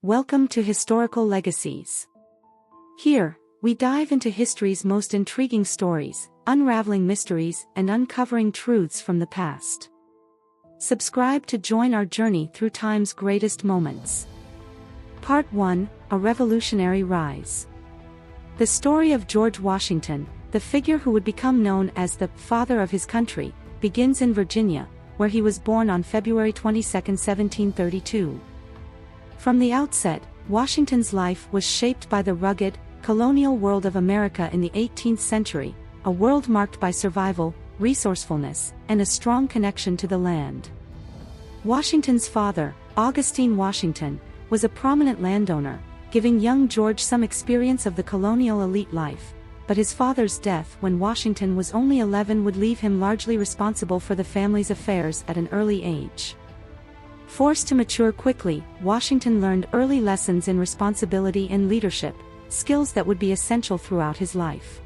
Welcome to Historical Legacies. Here, we dive into history's most intriguing stories, unraveling mysteries and uncovering truths from the past. Subscribe to join our journey through time's greatest moments. Part 1: A Revolutionary Rise. The story of George Washington, the figure who would become known as the "father of his country," begins in Virginia, where he was born on February 22, 1732. From the outset, Washington's life was shaped by the rugged, colonial world of America in the 18th century, a world marked by survival, resourcefulness, and a strong connection to the land. Washington's father, Augustine Washington, was a prominent landowner, giving young George some experience of the colonial elite life, but his father's death when Washington was only 11 would leave him largely responsible for the family's affairs at an early age. Forced to mature quickly, Washington learned early lessons in responsibility and leadership, skills that would be essential throughout his life.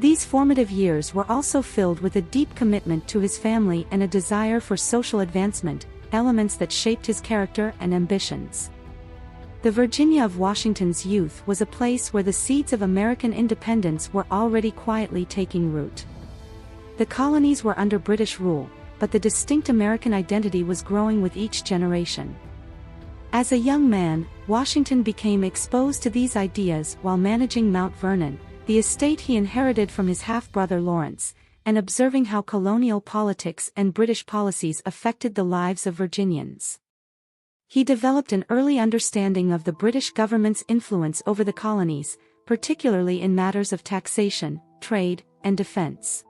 These formative years were also filled with a deep commitment to his family and a desire for social advancement, elements that shaped his character and ambitions. The Virginia of Washington's youth was a place where the seeds of American independence were already quietly taking root. The colonies were under British rule, but the distinct American identity was growing with each generation. As a young man, Washington became exposed to these ideas while managing Mount Vernon, the estate he inherited from his half-brother Lawrence, and observing how colonial politics and British policies affected the lives of Virginians. He developed an early understanding of the British government's influence over the colonies, particularly in matters of taxation, trade, and defense.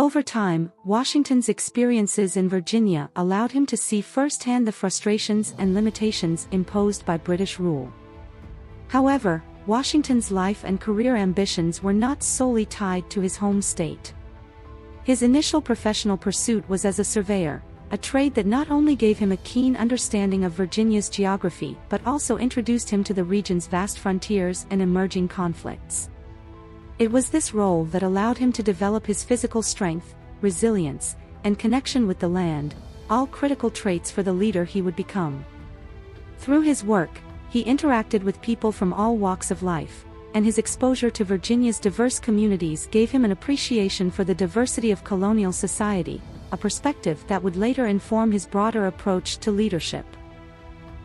Over time, Washington's experiences in Virginia allowed him to see firsthand the frustrations and limitations imposed by British rule. However, Washington's life and career ambitions were not solely tied to his home state. His initial professional pursuit was as a surveyor, a trade that not only gave him a keen understanding of Virginia's geography but also introduced him to the region's vast frontiers and emerging conflicts. It was this role that allowed him to develop his physical strength, resilience, and connection with the land, all critical traits for the leader he would become. Through his work, he interacted with people from all walks of life, and his exposure to Virginia's diverse communities gave him an appreciation for the diversity of colonial society, a perspective that would later inform his broader approach to leadership.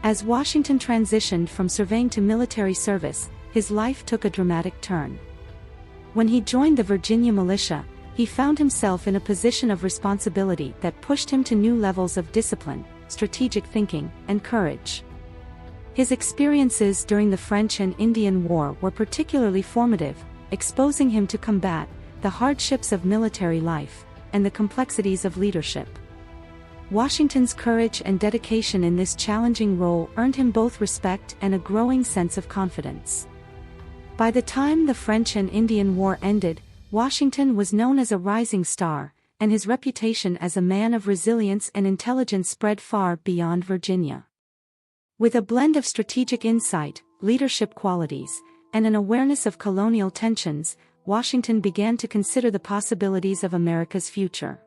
As Washington transitioned from surveying to military service, his life took a dramatic turn. When he joined the Virginia militia, he found himself in a position of responsibility that pushed him to new levels of discipline, strategic thinking, and courage. His experiences during the French and Indian War were particularly formative, exposing him to combat, the hardships of military life, and the complexities of leadership. Washington's courage and dedication in this challenging role earned him both respect and a growing sense of confidence. By the time the French and Indian War ended, Washington was known as a rising star, and his reputation as a man of resilience and intelligence spread far beyond Virginia. With a blend of strategic insight, leadership qualities, and an awareness of colonial tensions, Washington began to consider the possibilities of America's future.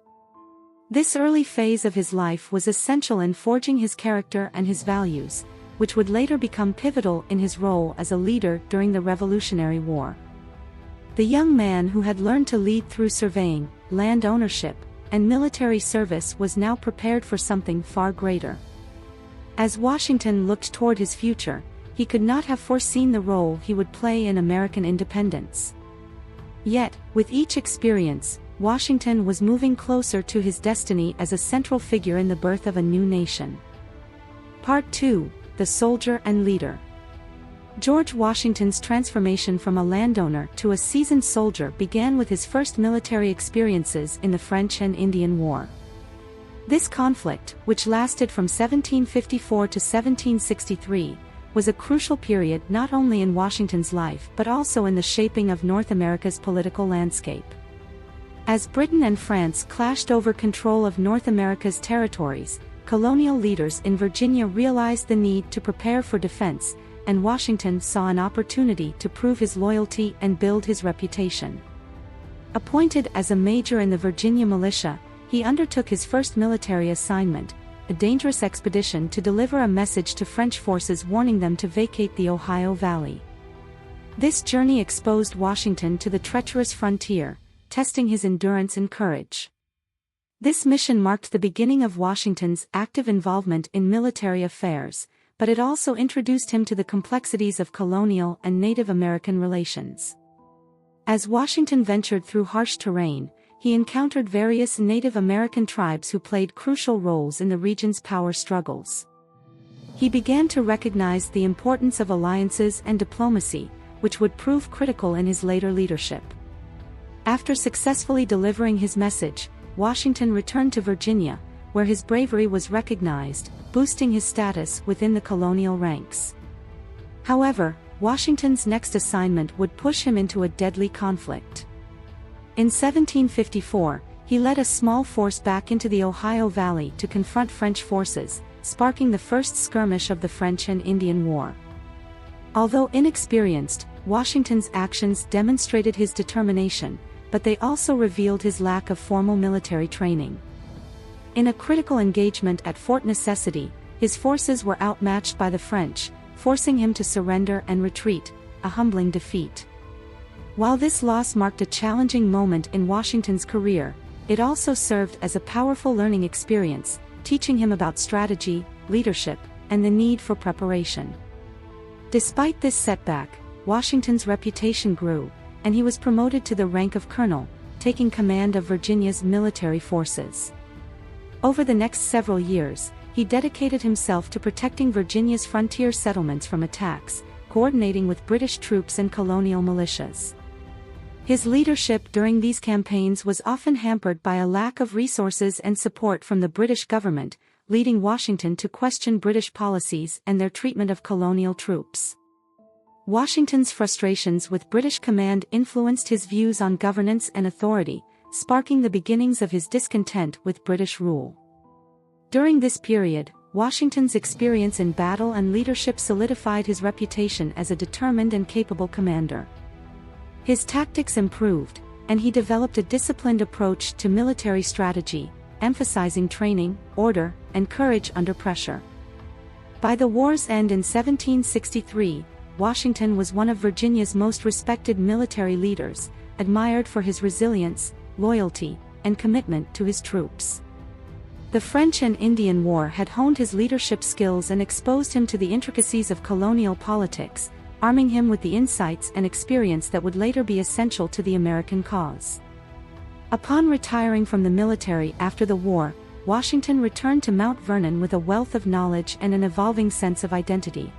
This early phase of his life was essential in forging his character and his values, which would later become pivotal in his role as a leader during the Revolutionary War. The young man who had learned to lead through surveying, land ownership, and military service was now prepared for something far greater. As Washington looked toward his future, he could not have foreseen the role he would play in American independence. Yet, with each experience, Washington was moving closer to his destiny as a central figure in the birth of a new nation. Part 2: The Soldier and Leader. George Washington's transformation from a landowner to a seasoned soldier began with his first military experiences in the French and Indian War. This conflict, which lasted from 1754 to 1763, was a crucial period not only in Washington's life but also in the shaping of North America's political landscape. As Britain and France clashed over control of North America's territories, colonial leaders in Virginia realized the need to prepare for defense, and Washington saw an opportunity to prove his loyalty and build his reputation. Appointed as a major in the Virginia militia, he undertook his first military assignment, a dangerous expedition to deliver a message to French forces warning them to vacate the Ohio Valley. This journey exposed Washington to the treacherous frontier, testing his endurance and courage. This mission marked the beginning of Washington's active involvement in military affairs, but it also introduced him to the complexities of colonial and Native American relations. As Washington ventured through harsh terrain, he encountered various Native American tribes who played crucial roles in the region's power struggles. He began to recognize the importance of alliances and diplomacy, which would prove critical in his later leadership. After successfully delivering his message, Washington returned to Virginia, where his bravery was recognized, boosting his status within the colonial ranks. However, Washington's next assignment would push him into a deadly conflict. In 1754, he led a small force back into the Ohio Valley to confront French forces, sparking the first skirmish of the French and Indian War. Although inexperienced, Washington's actions demonstrated his determination, but they also revealed his lack of formal military training. In a critical engagement at Fort Necessity, his forces were outmatched by the French, forcing him to surrender and retreat, a humbling defeat. While this loss marked a challenging moment in Washington's career, it also served as a powerful learning experience, teaching him about strategy, leadership, and the need for preparation. Despite this setback, Washington's reputation grew, and he was promoted to the rank of colonel, taking command of Virginia's military forces. Over the next several years, he dedicated himself to protecting Virginia's frontier settlements from attacks, coordinating with British troops and colonial militias. His leadership during these campaigns was often hampered by a lack of resources and support from the British government, leading Washington to question British policies and their treatment of colonial troops. Washington's frustrations with British command influenced his views on governance and authority, sparking the beginnings of his discontent with British rule. During this period, Washington's experience in battle and leadership solidified his reputation as a determined and capable commander. His tactics improved, and he developed a disciplined approach to military strategy, emphasizing training, order, and courage under pressure. By the war's end in 1763, Washington was one of Virginia's most respected military leaders, admired for his resilience, loyalty, and commitment to his troops. The French and Indian War had honed his leadership skills and exposed him to the intricacies of colonial politics, arming him with the insights and experience that would later be essential to the American cause. Upon retiring from the military after the war, Washington returned to Mount Vernon with a wealth of knowledge and an evolving sense of identity.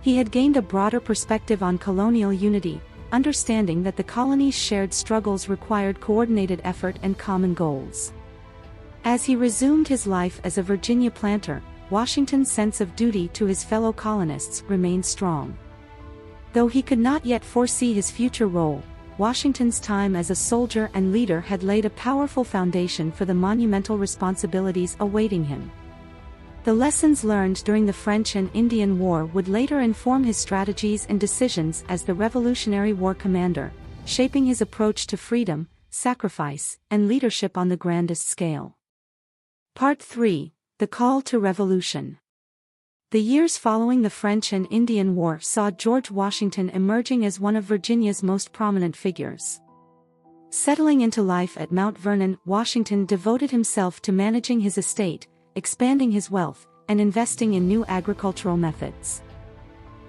He had gained a broader perspective on colonial unity, understanding that the colony's shared struggles required coordinated effort and common goals. As he resumed his life as a Virginia planter, Washington's sense of duty to his fellow colonists remained strong. Though he could not yet foresee his future role, Washington's time as a soldier and leader had laid a powerful foundation for the monumental responsibilities awaiting him. The lessons learned during the French and Indian War would later inform his strategies and decisions as the Revolutionary War commander, shaping his approach to freedom, sacrifice, and leadership on the grandest scale. Part 3: The Call to Revolution. The years following the French and Indian War saw George Washington emerging as one of Virginia's most prominent figures. Settling into life at Mount Vernon, Washington devoted himself to managing his estate, expanding his wealth, and investing in new agricultural methods.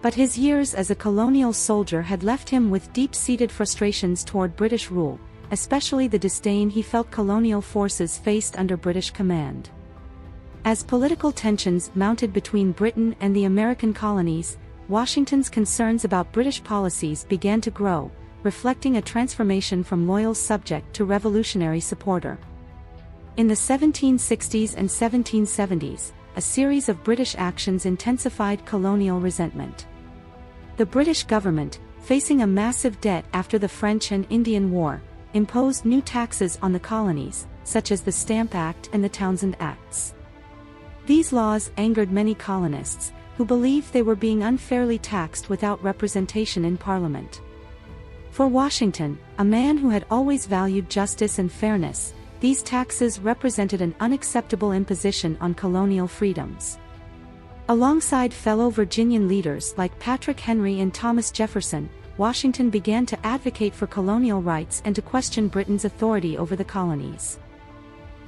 But his years as a colonial soldier had left him with deep-seated frustrations toward British rule, especially the disdain he felt colonial forces faced under British command. As political tensions mounted between Britain and the American colonies, Washington's concerns about British policies began to grow, reflecting a transformation from loyal subject to revolutionary supporter. In the 1760s and 1770s, a series of British actions intensified colonial resentment. The British government, facing a massive debt after the French and Indian War, imposed new taxes on the colonies, such as the Stamp Act and the Townshend Acts. These laws angered many colonists, who believed they were being unfairly taxed without representation in Parliament. For Washington, a man who had always valued justice and fairness, these taxes represented an unacceptable imposition on colonial freedoms. Alongside fellow Virginian leaders like Patrick Henry and Thomas Jefferson, Washington began to advocate for colonial rights and to question Britain's authority over the colonies.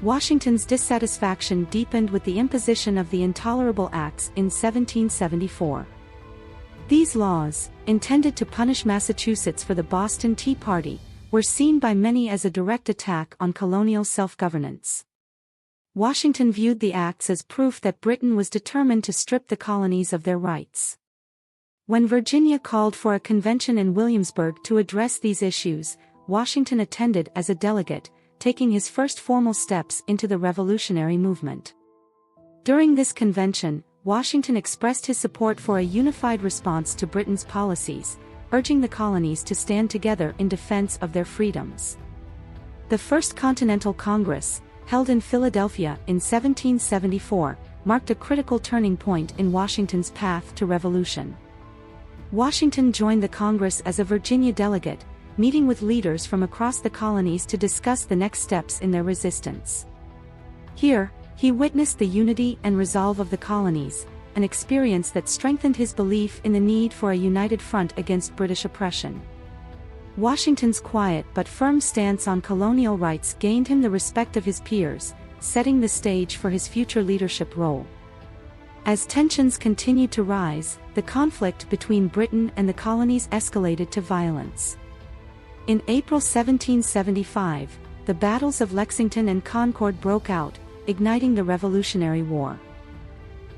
Washington's dissatisfaction deepened with the imposition of the Intolerable Acts in 1774. These laws, intended to punish Massachusetts for the Boston Tea Party, were seen by many as a direct attack on colonial self-governance. Washington viewed the acts as proof that Britain was determined to strip the colonies of their rights. When Virginia called for a convention in Williamsburg to address these issues, Washington attended as a delegate, taking his first formal steps into the revolutionary movement. During this convention, Washington expressed his support for a unified response to Britain's policies, urging the colonies to stand together in defense of their freedoms. The First Continental Congress, held in Philadelphia in 1774, marked a critical turning point in Washington's path to revolution. Washington joined the Congress as a Virginia delegate, meeting with leaders from across the colonies to discuss the next steps in their resistance. Here, he witnessed the unity and resolve of the colonies, an experience that strengthened his belief in the need for a united front against British oppression. Washington's quiet but firm stance on colonial rights gained him the respect of his peers, setting the stage for his future leadership role. As tensions continued to rise, the conflict between Britain and the colonies escalated to violence. In April 1775, the battles of Lexington and Concord broke out, igniting the Revolutionary War.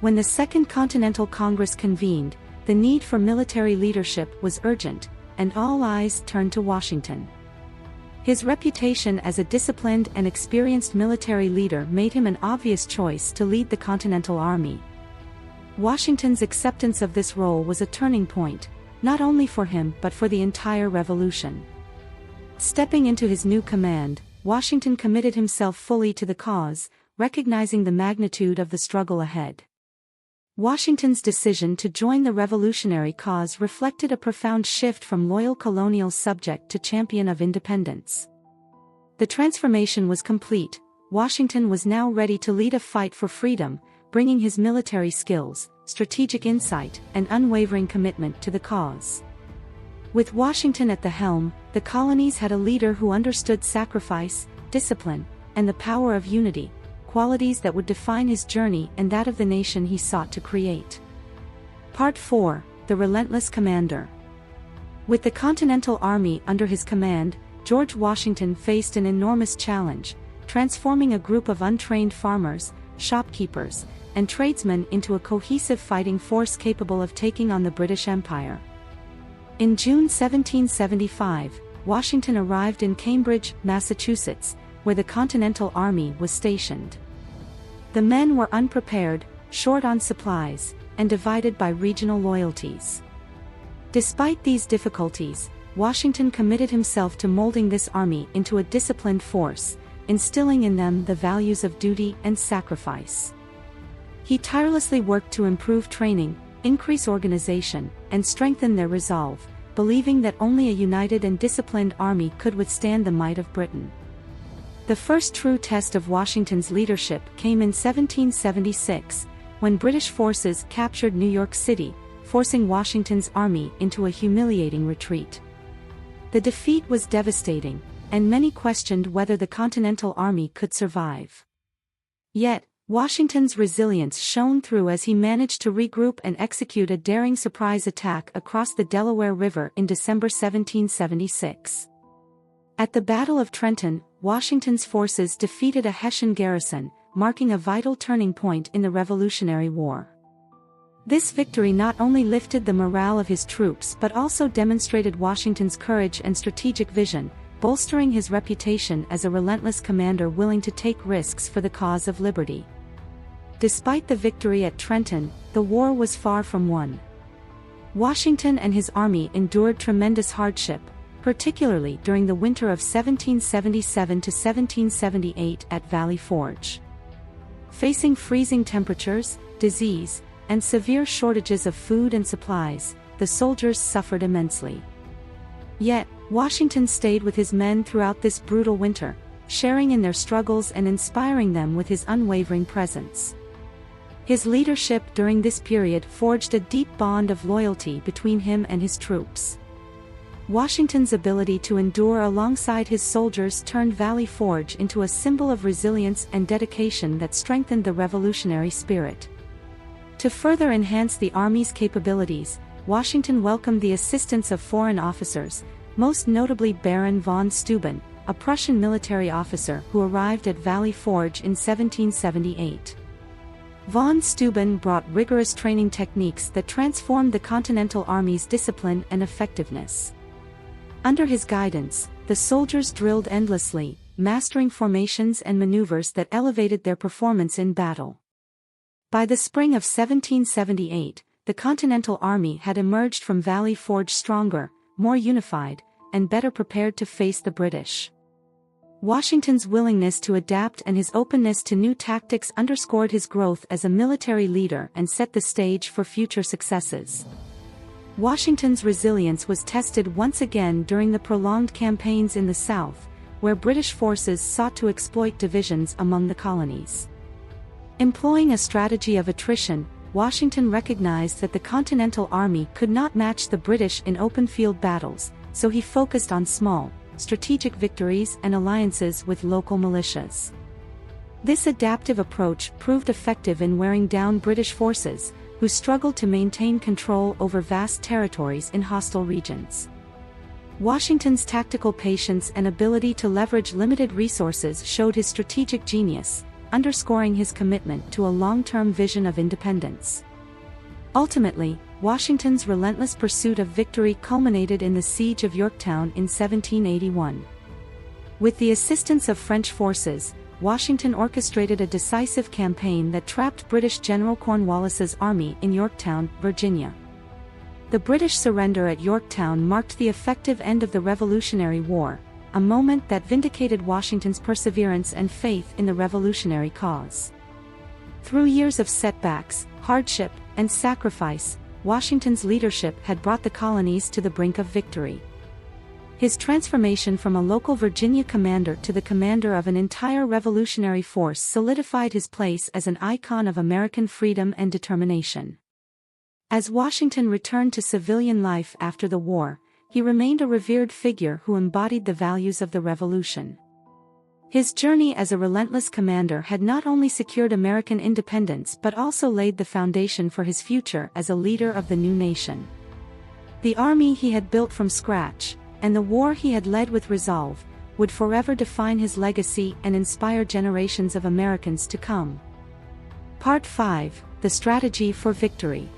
When the Second Continental Congress convened, the need for military leadership was urgent, and all eyes turned to Washington. His reputation as a disciplined and experienced military leader made him an obvious choice to lead the Continental Army. Washington's acceptance of this role was a turning point, not only for him but for the entire Revolution. Stepping into his new command, Washington committed himself fully to the cause, recognizing the magnitude of the struggle ahead. Washington's decision to join the revolutionary cause reflected a profound shift from loyal colonial subject to champion of independence. The transformation was complete. Washington was now ready to lead a fight for freedom, bringing his military skills, strategic insight, and unwavering commitment to the cause. With Washington at the helm, the colonies had a leader who understood sacrifice, discipline, and the power of unity, qualities that would define his journey and that of the nation he sought to create. Part 4: The Relentless Commander. With the Continental Army under his command, George Washington faced an enormous challenge, transforming a group of untrained farmers, shopkeepers, and tradesmen into a cohesive fighting force capable of taking on the British Empire. In June 1775, Washington arrived in Cambridge, Massachusetts, where the Continental Army was stationed. The men were unprepared, short on supplies, and divided by regional loyalties. Despite these difficulties, Washington committed himself to molding this army into a disciplined force, instilling in them the values of duty and sacrifice. He tirelessly worked to improve training, increase organization, and strengthen their resolve, believing that only a united and disciplined army could withstand the might of Britain. The first true test of Washington's leadership came in 1776, when British forces captured New York City, forcing Washington's army into a humiliating retreat. The defeat was devastating, and many questioned whether the Continental Army could survive. Yet, Washington's resilience shone through as he managed to regroup and execute a daring surprise attack across the Delaware River in December 1776. At the Battle of Trenton, Washington's forces defeated a Hessian garrison, marking a vital turning point in the Revolutionary War. This victory not only lifted the morale of his troops but also demonstrated Washington's courage and strategic vision, bolstering his reputation as a relentless commander willing to take risks for the cause of liberty. Despite the victory at Trenton, the war was far from won. Washington and his army endured tremendous hardship, particularly during the winter of 1777 to 1778 at Valley Forge. Facing freezing temperatures, disease, and severe shortages of food and supplies, the soldiers suffered immensely. Yet, Washington stayed with his men throughout this brutal winter, sharing in their struggles and inspiring them with his unwavering presence. His leadership during this period forged a deep bond of loyalty between him and his troops. Washington's ability to endure alongside his soldiers turned Valley Forge into a symbol of resilience and dedication that strengthened the revolutionary spirit. To further enhance the Army's capabilities, Washington welcomed the assistance of foreign officers, most notably Baron von Steuben, a Prussian military officer who arrived at Valley Forge in 1778. Von Steuben brought rigorous training techniques that transformed the Continental Army's discipline and effectiveness. Under his guidance, the soldiers drilled endlessly, mastering formations and maneuvers that elevated their performance in battle. By the spring of 1778, the Continental Army had emerged from Valley Forge stronger, more unified, and better prepared to face the British. Washington's willingness to adapt and his openness to new tactics underscored his growth as a military leader and set the stage for future successes. Washington's resilience was tested once again during the prolonged campaigns in the South, where British forces sought to exploit divisions among the colonies. Employing a strategy of attrition, Washington recognized that the Continental Army could not match the British in open field battles, so he focused on small, strategic victories and alliances with local militias. This adaptive approach proved effective in wearing down British forces, who struggled to maintain control over vast territories in hostile regions. Washington's tactical patience and ability to leverage limited resources showed his strategic genius, underscoring his commitment to a long-term vision of independence. Ultimately, Washington's relentless pursuit of victory culminated in the Siege of Yorktown in 1781. With the assistance of French forces, Washington orchestrated a decisive campaign that trapped British General Cornwallis's army in Yorktown, Virginia. The British surrender at Yorktown marked the effective end of the Revolutionary War, a moment that vindicated Washington's perseverance and faith in the revolutionary cause. Through years of setbacks, hardship, and sacrifice, Washington's leadership had brought the colonies to the brink of victory. His transformation from a local Virginia commander to the commander of an entire revolutionary force solidified his place as an icon of American freedom and determination. As Washington returned to civilian life after the war, he remained a revered figure who embodied the values of the Revolution. His journey as a relentless commander had not only secured American independence but also laid the foundation for his future as a leader of the new nation. The army he had built from scratch, and the war he had led with resolve, would forever define his legacy and inspire generations of Americans to come. Part 5: The Strategy for Victory.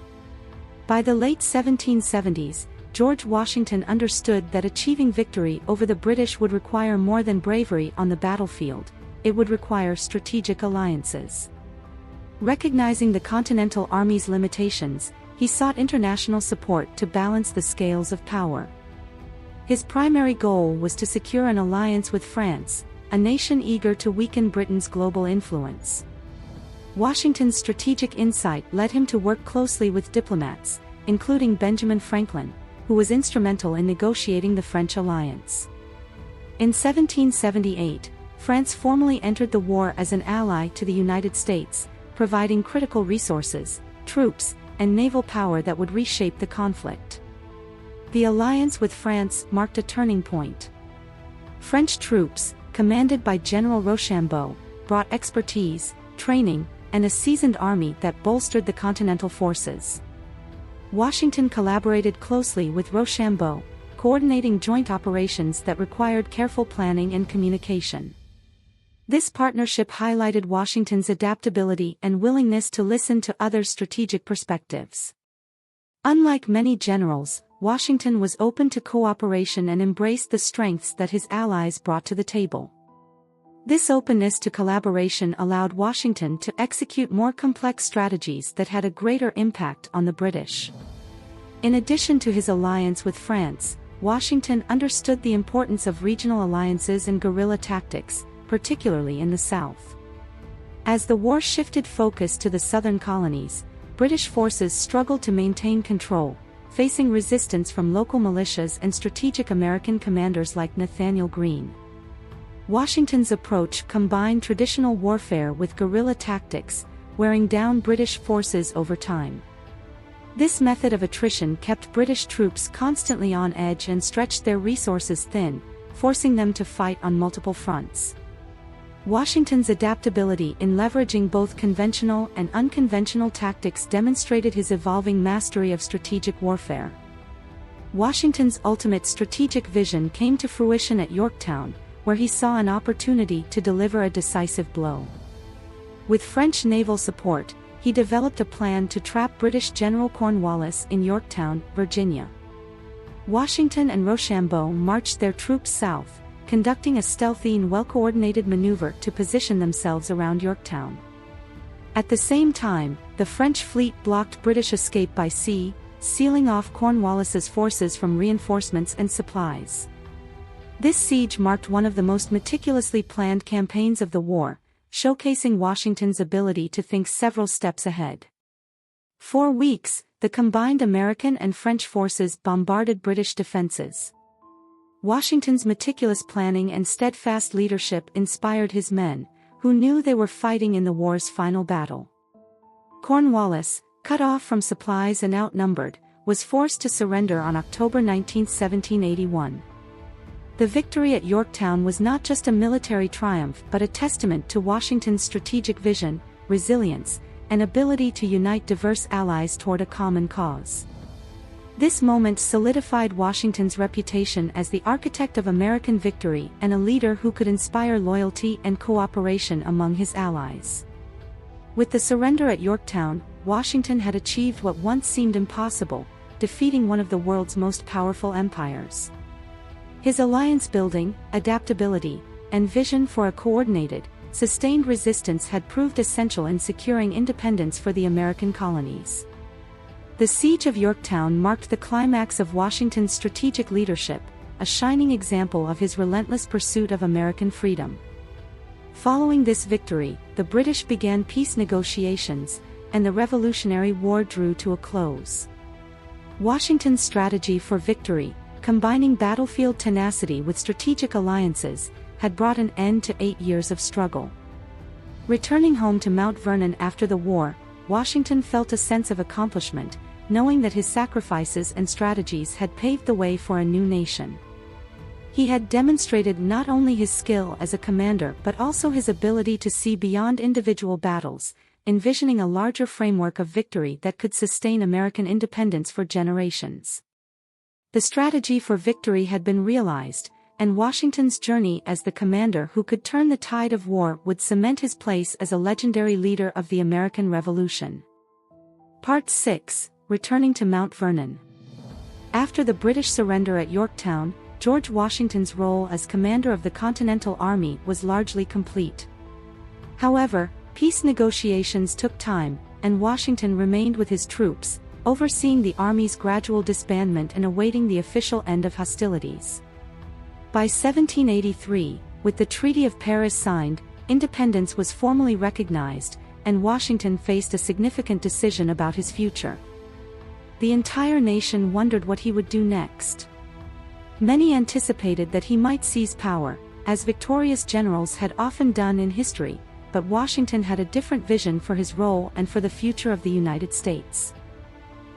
By the late 1770s, George Washington understood that achieving victory over the British would require more than bravery on the battlefield, it would require strategic alliances. Recognizing the Continental Army's limitations, he sought international support to balance the scales of power. His primary goal was to secure an alliance with France, a nation eager to weaken Britain's global influence. Washington's strategic insight led him to work closely with diplomats, including Benjamin Franklin, who was instrumental in negotiating the French alliance. In 1778, France formally entered the war as an ally to the United States, providing critical resources, troops, and naval power that would reshape the conflict. The alliance with France marked a turning point. French troops, commanded by General Rochambeau, brought expertise, training, and a seasoned army that bolstered the Continental forces. Washington collaborated closely with Rochambeau, coordinating joint operations that required careful planning and communication. This partnership highlighted Washington's adaptability and willingness to listen to others' strategic perspectives. Unlike many generals, Washington was open to cooperation and embraced the strengths that his allies brought to the table. This openness to collaboration allowed Washington to execute more complex strategies that had a greater impact on the British. In addition to his alliance with France, Washington understood the importance of regional alliances and guerrilla tactics, particularly in the South. As the war shifted focus to the southern colonies, British forces struggled to maintain control, facing resistance from local militias and strategic American commanders like Nathanael Greene. Washington's approach combined traditional warfare with guerrilla tactics, wearing down British forces over time. This method of attrition kept British troops constantly on edge and stretched their resources thin, forcing them to fight on multiple fronts. Washington's adaptability in leveraging both conventional and unconventional tactics demonstrated his evolving mastery of strategic warfare. Washington's ultimate strategic vision came to fruition at Yorktown, where he saw an opportunity to deliver a decisive blow. With French naval support, he developed a plan to trap British General Cornwallis in Yorktown, Virginia. Washington and Rochambeau marched their troops south, conducting a stealthy and well-coordinated maneuver to position themselves around Yorktown. At the same time, the French fleet blocked British escape by sea, sealing off Cornwallis's forces from reinforcements and supplies. This siege marked one of the most meticulously planned campaigns of the war, showcasing Washington's ability to think several steps ahead. For weeks, the combined American and French forces bombarded British defenses. Washington's meticulous planning and steadfast leadership inspired his men, who knew they were fighting in the war's final battle. Cornwallis, cut off from supplies and outnumbered, was forced to surrender on October 19, 1781. The victory at Yorktown was not just a military triumph but a testament to Washington's strategic vision, resilience, and ability to unite diverse allies toward a common cause. This moment solidified Washington's reputation as the architect of American victory and a leader who could inspire loyalty and cooperation among his allies. With the surrender at Yorktown, Washington had achieved what once seemed impossible, defeating one of the world's most powerful empires. His alliance-building, adaptability, and vision for a coordinated, sustained resistance had proved essential in securing independence for the American colonies. The Siege of Yorktown marked the climax of Washington's strategic leadership, a shining example of his relentless pursuit of American freedom. Following this victory, the British began peace negotiations, and the Revolutionary War drew to a close. Washington's strategy for victory, combining battlefield tenacity with strategic alliances, had brought an end to 8 years of struggle. Returning home to Mount Vernon after the war, Washington felt a sense of accomplishment, knowing that his sacrifices and strategies had paved the way for a new nation. He had demonstrated not only his skill as a commander but also his ability to see beyond individual battles, envisioning a larger framework of victory that could sustain American independence for generations. The strategy for victory had been realized, and Washington's journey as the commander who could turn the tide of war would cement his place as a legendary leader of the American Revolution. Part 6: Returning to Mount Vernon. After the British surrender at Yorktown, George Washington's role as commander of the Continental Army was largely complete. However, peace negotiations took time, and Washington remained with his troops, overseeing the Army's gradual disbandment and awaiting the official end of hostilities. By 1783, with the Treaty of Paris signed, independence was formally recognized, and Washington faced a significant decision about his future. The entire nation wondered what he would do next. Many anticipated that he might seize power, as victorious generals had often done in history, but Washington had a different vision for his role and for the future of the United States.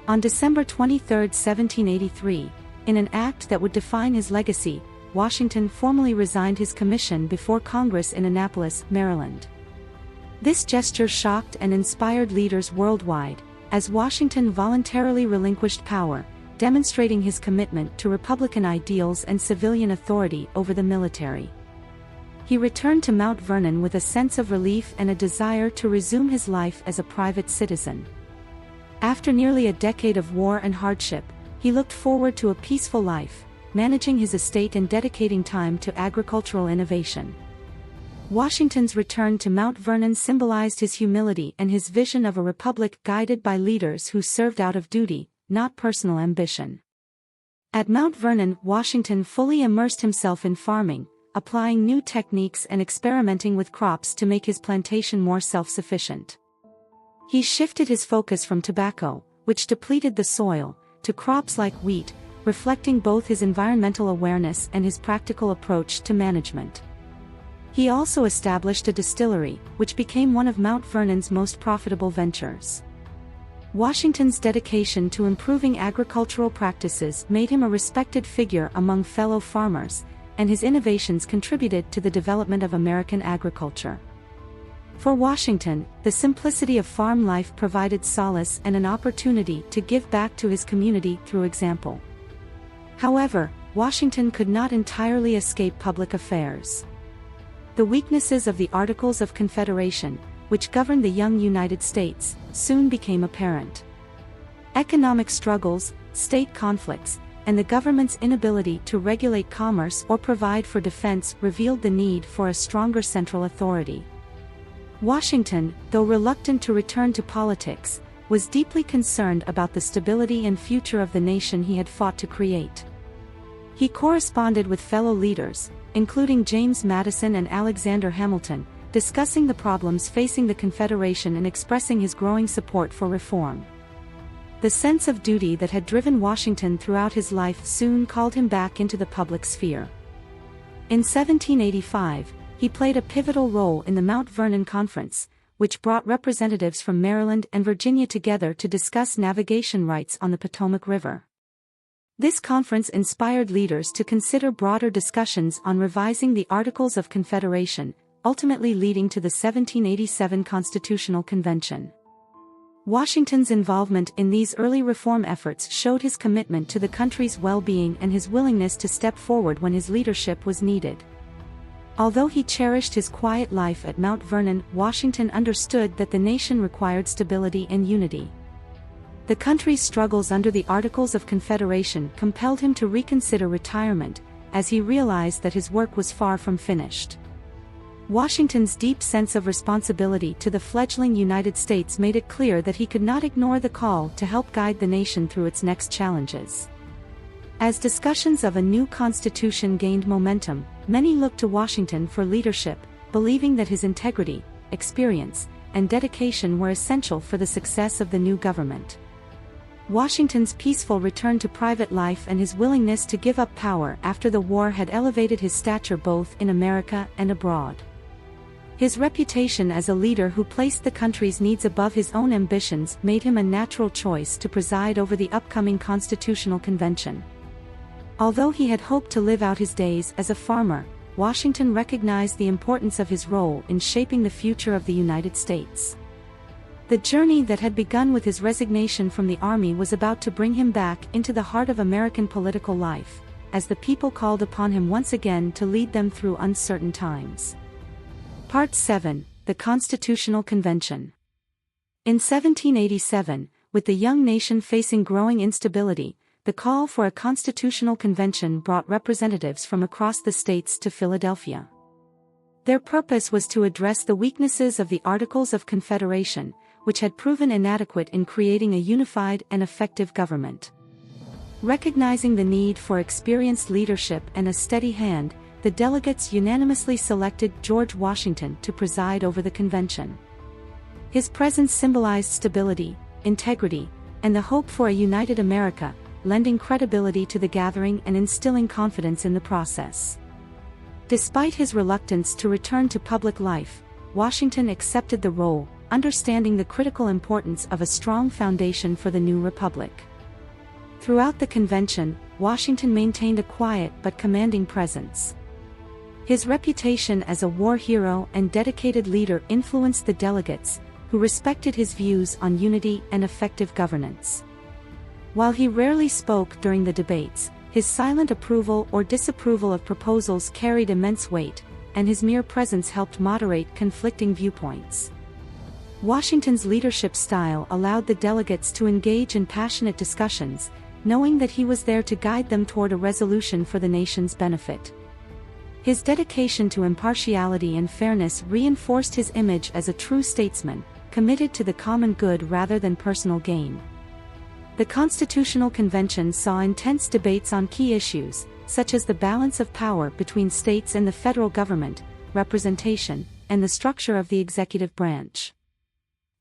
On December 23, 1783, in an act that would define his legacy, Washington formally resigned his commission before Congress in Annapolis, Maryland. This gesture shocked and inspired leaders worldwide, as Washington voluntarily relinquished power, demonstrating his commitment to Republican ideals and civilian authority over the military. He returned to Mount Vernon with a sense of relief and a desire to resume his life as a private citizen. After nearly a decade of war and hardship, he looked forward to a peaceful life, managing his estate and dedicating time to agricultural innovation. Washington's return to Mount Vernon symbolized his humility and his vision of a republic guided by leaders who served out of duty, not personal ambition. At Mount Vernon, Washington fully immersed himself in farming, applying new techniques and experimenting with crops to make his plantation more self-sufficient. He shifted his focus from tobacco, which depleted the soil, to crops like wheat, reflecting both his environmental awareness and his practical approach to management. He also established a distillery, which became one of Mount Vernon's most profitable ventures. Washington's dedication to improving agricultural practices made him a respected figure among fellow farmers, and his innovations contributed to the development of American agriculture. For Washington, the simplicity of farm life provided solace and an opportunity to give back to his community through example. However, Washington could not entirely escape public affairs. The weaknesses of the Articles of Confederation, which governed the young United States, soon became apparent. Economic struggles, state conflicts, and the government's inability to regulate commerce or provide for defense revealed the need for a stronger central authority. Washington, though reluctant to return to politics, was deeply concerned about the stability and future of the nation he had fought to create. He corresponded with fellow leaders, including James Madison and Alexander Hamilton, discussing the problems facing the Confederation and expressing his growing support for reform. The sense of duty that had driven Washington throughout his life soon called him back into the public sphere. In 1785, he played a pivotal role in the Mount Vernon Conference, which brought representatives from Maryland and Virginia together to discuss navigation rights on the Potomac River. This conference inspired leaders to consider broader discussions on revising the Articles of Confederation, ultimately leading to the 1787 Constitutional Convention. Washington's involvement in these early reform efforts showed his commitment to the country's well-being and his willingness to step forward when his leadership was needed. Although he cherished his quiet life at Mount Vernon, Washington understood that the nation required stability and unity. The country's struggles under the Articles of Confederation compelled him to reconsider retirement, as he realized that his work was far from finished. Washington's deep sense of responsibility to the fledgling United States made it clear that he could not ignore the call to help guide the nation through its next challenges. As discussions of a new constitution gained momentum, many looked to Washington for leadership, believing that his integrity, experience, and dedication were essential for the success of the new government. Washington's peaceful return to private life and his willingness to give up power after the war had elevated his stature both in America and abroad. His reputation as a leader who placed the country's needs above his own ambitions made him a natural choice to preside over the upcoming Constitutional Convention. Although he had hoped to live out his days as a farmer, Washington recognized the importance of his role in shaping the future of the United States. The journey that had begun with his resignation from the Army was about to bring him back into the heart of American political life, as the people called upon him once again to lead them through uncertain times. Part 7: The Constitutional Convention. In 1787, with the young nation facing growing instability, the call for a constitutional convention brought representatives from across the states to Philadelphia. Their purpose was to address the weaknesses of the Articles of Confederation, which had proven inadequate in creating a unified and effective government. Recognizing the need for experienced leadership and a steady hand, the delegates unanimously selected George Washington to preside over the convention. His presence symbolized stability, integrity, and the hope for a united America, lending credibility to the gathering and instilling confidence in the process. Despite his reluctance to return to public life, Washington accepted the role, understanding the critical importance of a strong foundation for the new republic. Throughout the convention, Washington maintained a quiet but commanding presence. His reputation as a war hero and dedicated leader influenced the delegates, who respected his views on unity and effective governance. While he rarely spoke during the debates, his silent approval or disapproval of proposals carried immense weight, and his mere presence helped moderate conflicting viewpoints. Washington's leadership style allowed the delegates to engage in passionate discussions, knowing that he was there to guide them toward a resolution for the nation's benefit. His dedication to impartiality and fairness reinforced his image as a true statesman, committed to the common good rather than personal gain. The Constitutional Convention saw intense debates on key issues, such as the balance of power between states and the federal government, representation, and the structure of the executive branch.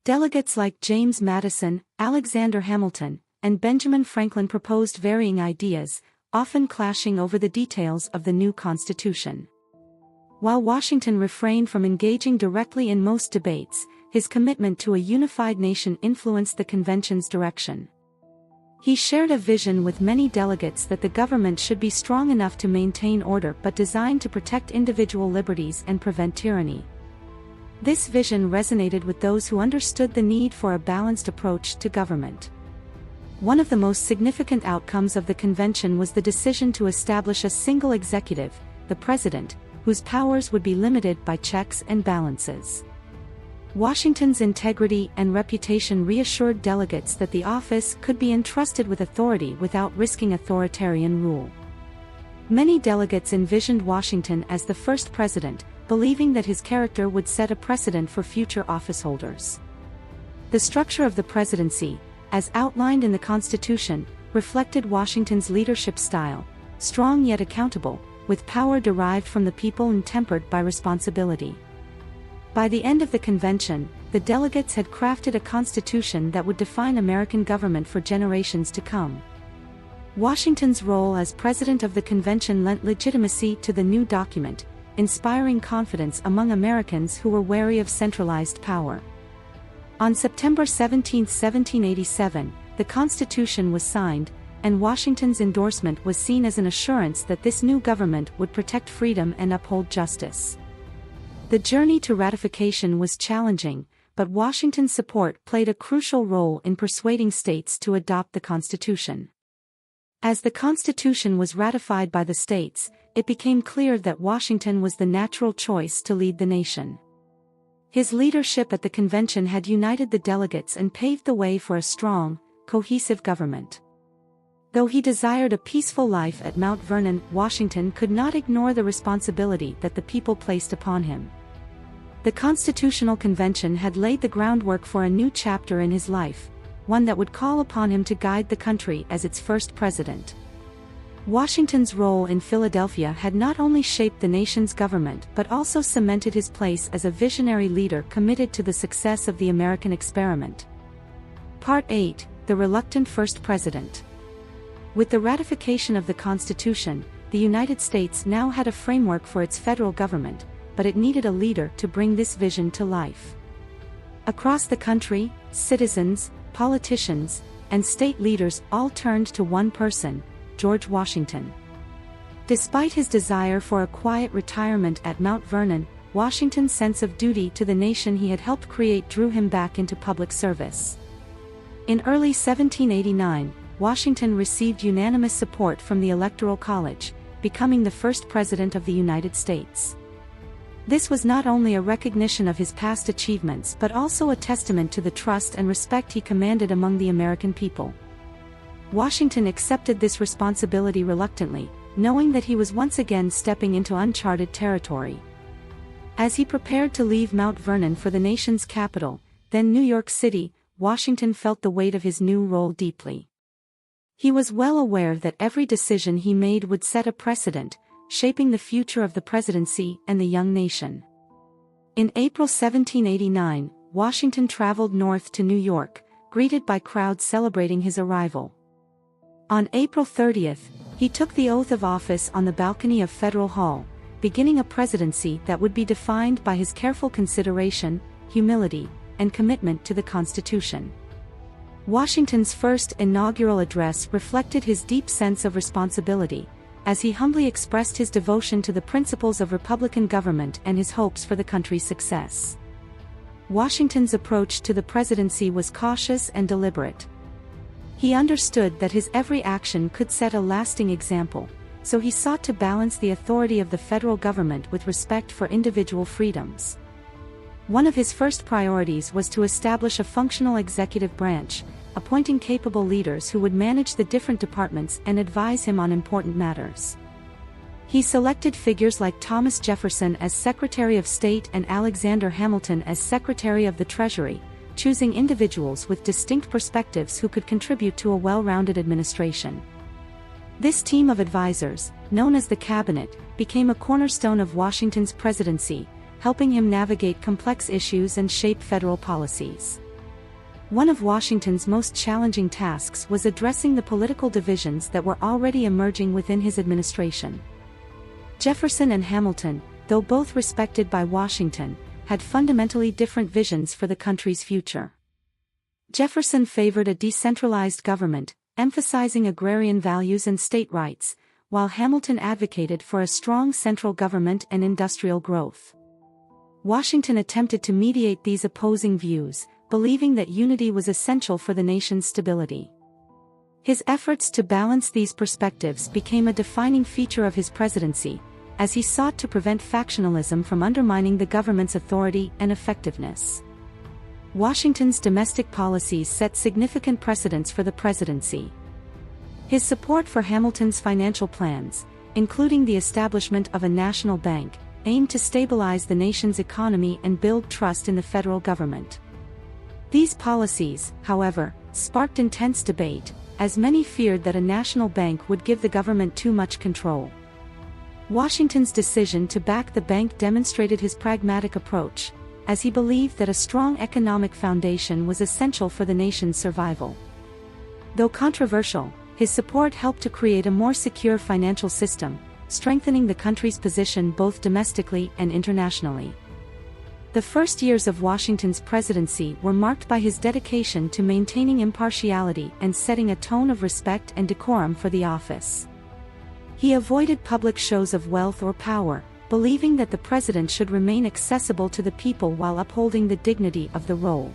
Delegates like James Madison, Alexander Hamilton, and Benjamin Franklin proposed varying ideas, often clashing over the details of the new Constitution. While Washington refrained from engaging directly in most debates, his commitment to a unified nation influenced the convention's direction. He shared a vision with many delegates that the government should be strong enough to maintain order but designed to protect individual liberties and prevent tyranny. This vision resonated with those who understood the need for a balanced approach to government. One of the most significant outcomes of the convention was the decision to establish a single executive, the president, whose powers would be limited by checks and balances. Washington's integrity and reputation reassured delegates that the office could be entrusted with authority without risking authoritarian rule. Many delegates envisioned Washington as the first president, believing that his character would set a precedent for future officeholders. The structure of the presidency, as outlined in the Constitution, reflected Washington's leadership style, strong yet accountable, with power derived from the people and tempered by responsibility. By the end of the convention, the delegates had crafted a constitution that would define American government for generations to come. Washington's role as president of the convention lent legitimacy to the new document, inspiring confidence among Americans who were wary of centralized power. On September 17, 1787, the Constitution was signed, and Washington's endorsement was seen as an assurance that this new government would protect freedom and uphold justice. The journey to ratification was challenging, but Washington's support played a crucial role in persuading states to adopt the Constitution. As the Constitution was ratified by the states, it became clear that Washington was the natural choice to lead the nation. His leadership at the convention had united the delegates and paved the way for a strong, cohesive government. Though he desired a peaceful life at Mount Vernon, Washington could not ignore the responsibility that the people placed upon him. The Constitutional Convention had laid the groundwork for a new chapter in his life, one that would call upon him to guide the country as its first president. Washington's role in Philadelphia had not only shaped the nation's government but also cemented his place as a visionary leader committed to the success of the American experiment. Part 8: The Reluctant First President. With the ratification of the Constitution, the United States now had a framework for its federal government, but it needed a leader to bring this vision to life. Across the country, citizens, politicians, and state leaders all turned to one person, George Washington. Despite his desire for a quiet retirement at Mount Vernon, Washington's sense of duty to the nation he had helped create drew him back into public service. In early 1789, Washington received unanimous support from the Electoral College, becoming the first president of the United States. This was not only a recognition of his past achievements but also a testament to the trust and respect he commanded among the American people. Washington accepted this responsibility reluctantly, knowing that he was once again stepping into uncharted territory. As he prepared to leave Mount Vernon for the nation's capital, then New York City, Washington felt the weight of his new role deeply. He was well aware that every decision he made would set a precedent, shaping the future of the presidency and the young nation. In April 1789, Washington traveled north to New York, greeted by crowds celebrating his arrival. On April 30th, he took the oath of office on the balcony of Federal Hall, beginning a presidency that would be defined by his careful consideration, humility, and commitment to the Constitution. Washington's first inaugural address reflected his deep sense of responsibility, as he humbly expressed his devotion to the principles of Republican government and his hopes for the country's success. Washington's approach to the presidency was cautious and deliberate. He understood that his every action could set a lasting example, so he sought to balance the authority of the federal government with respect for individual freedoms. One of his first priorities was to establish a functional executive branch, appointing capable leaders who would manage the different departments and advise him on important matters. He selected figures like Thomas Jefferson as Secretary of State and Alexander Hamilton as Secretary of the Treasury, choosing individuals with distinct perspectives who could contribute to a well-rounded administration. This team of advisors, known as the Cabinet, became a cornerstone of Washington's presidency, helping him navigate complex issues and shape federal policies. One of Washington's most challenging tasks was addressing the political divisions that were already emerging within his administration. Jefferson and Hamilton, though both respected by Washington, had fundamentally different visions for the country's future. Jefferson favored a decentralized government, emphasizing agrarian values and state rights, while Hamilton advocated for a strong central government and industrial growth. Washington attempted to mediate these opposing views, believing that unity was essential for the nation's stability. His efforts to balance these perspectives became a defining feature of his presidency, as he sought to prevent factionalism from undermining the government's authority and effectiveness. Washington's domestic policies set significant precedents for the presidency. His support for Hamilton's financial plans, including the establishment of a national bank, aimed to stabilize the nation's economy and build trust in the federal government. These policies, however, sparked intense debate, as many feared that a national bank would give the government too much control. Washington's decision to back the bank demonstrated his pragmatic approach, as he believed that a strong economic foundation was essential for the nation's survival. Though controversial, his support helped to create a more secure financial system, strengthening the country's position both domestically and internationally. The first years of Washington's presidency were marked by his dedication to maintaining impartiality and setting a tone of respect and decorum for the office. He avoided public shows of wealth or power, believing that the president should remain accessible to the people while upholding the dignity of the role.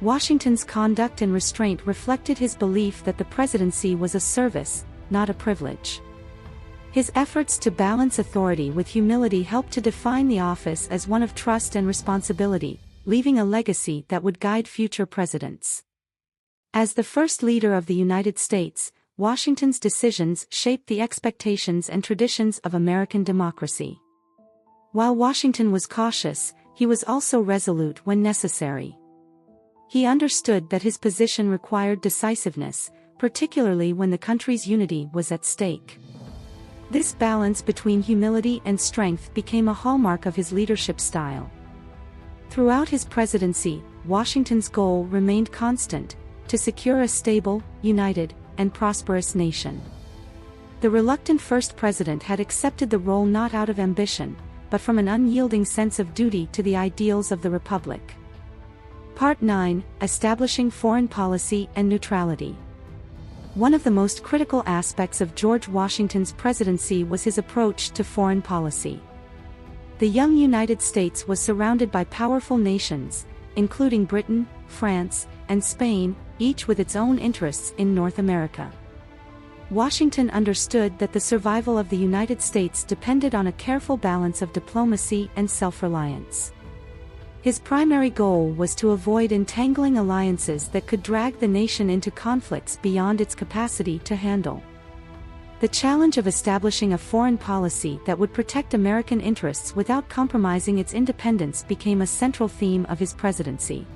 Washington's conduct and restraint reflected his belief that the presidency was a service, not a privilege. His efforts to balance authority with humility helped to define the office as one of trust and responsibility, leaving a legacy that would guide future presidents. As the first leader of the United States, Washington's decisions shaped the expectations and traditions of American democracy. While Washington was cautious, he was also resolute when necessary. He understood that his position required decisiveness, particularly when the country's unity was at stake. This balance between humility and strength became a hallmark of his leadership style. Throughout his presidency, Washington's goal remained constant: to secure a stable, united, and prosperous nation. The reluctant first president had accepted the role not out of ambition, but from an unyielding sense of duty to the ideals of the Republic. Part 9: Establishing Foreign Policy and Neutrality. One of the most critical aspects of George Washington's presidency was his approach to foreign policy. The young United States was surrounded by powerful nations, including Britain, France, and Spain, each with its own interests in North America. Washington understood that the survival of the United States depended on a careful balance of diplomacy and self-reliance. His primary goal was to avoid entangling alliances that could drag the nation into conflicts beyond its capacity to handle. The challenge of establishing a foreign policy that would protect American interests without compromising its independence became a central theme of his presidency.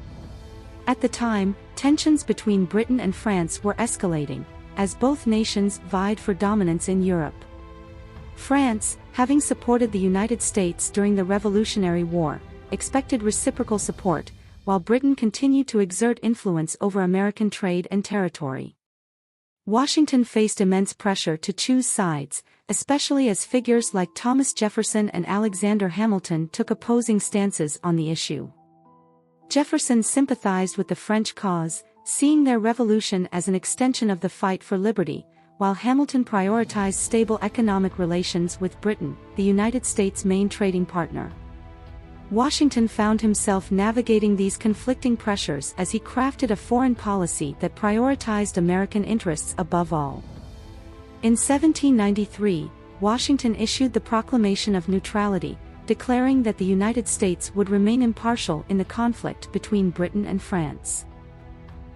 At the time, tensions between Britain and France were escalating, as both nations vied for dominance in Europe. France, having supported the United States during the Revolutionary War, expected reciprocal support, while Britain continued to exert influence over American trade and territory. Washington faced immense pressure to choose sides, especially as figures like Thomas Jefferson and Alexander Hamilton took opposing stances on the issue. Jefferson sympathized with the French cause, seeing their revolution as an extension of the fight for liberty, while Hamilton prioritized stable economic relations with Britain, the United States' main trading partner. Washington found himself navigating these conflicting pressures as he crafted a foreign policy that prioritized American interests above all. In 1793, Washington issued the Proclamation of Neutrality, declaring that the United States would remain impartial in the conflict between Britain and France.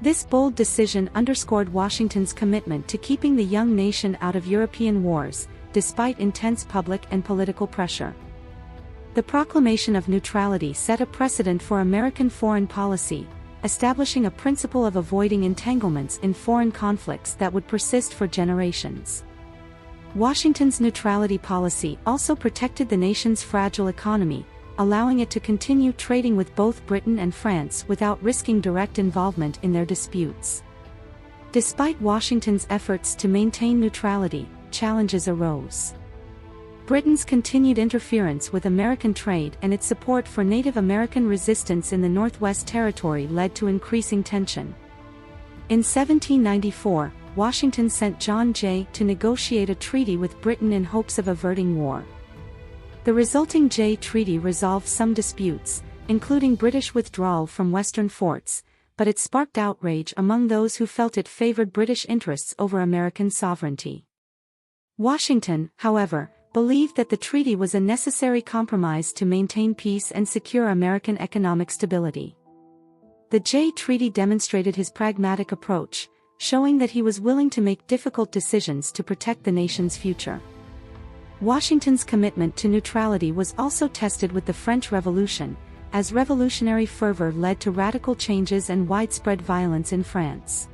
This bold decision underscored Washington's commitment to keeping the young nation out of European wars, despite intense public and political pressure. The Proclamation of Neutrality set a precedent for American foreign policy, establishing a principle of avoiding entanglements in foreign conflicts that would persist for generations. Washington's neutrality policy also protected the nation's fragile economy, allowing it to continue trading with both Britain and France without risking direct involvement in their disputes. Despite Washington's efforts to maintain neutrality, challenges arose. Britain's continued interference with American trade and its support for Native American resistance in the Northwest Territory led to increasing tension. In 1794, Washington sent John Jay to negotiate a treaty with Britain in hopes of averting war. The resulting Jay Treaty resolved some disputes, including British withdrawal from western forts, but it sparked outrage among those who felt it favored British interests over American sovereignty. Washington, however, believed that the treaty was a necessary compromise to maintain peace and secure American economic stability. The Jay Treaty demonstrated his pragmatic approach, showing that he was willing to make difficult decisions to protect the nation's future. Washington's commitment to neutrality was also tested with the French Revolution, as revolutionary fervor led to radical changes and widespread violence in France.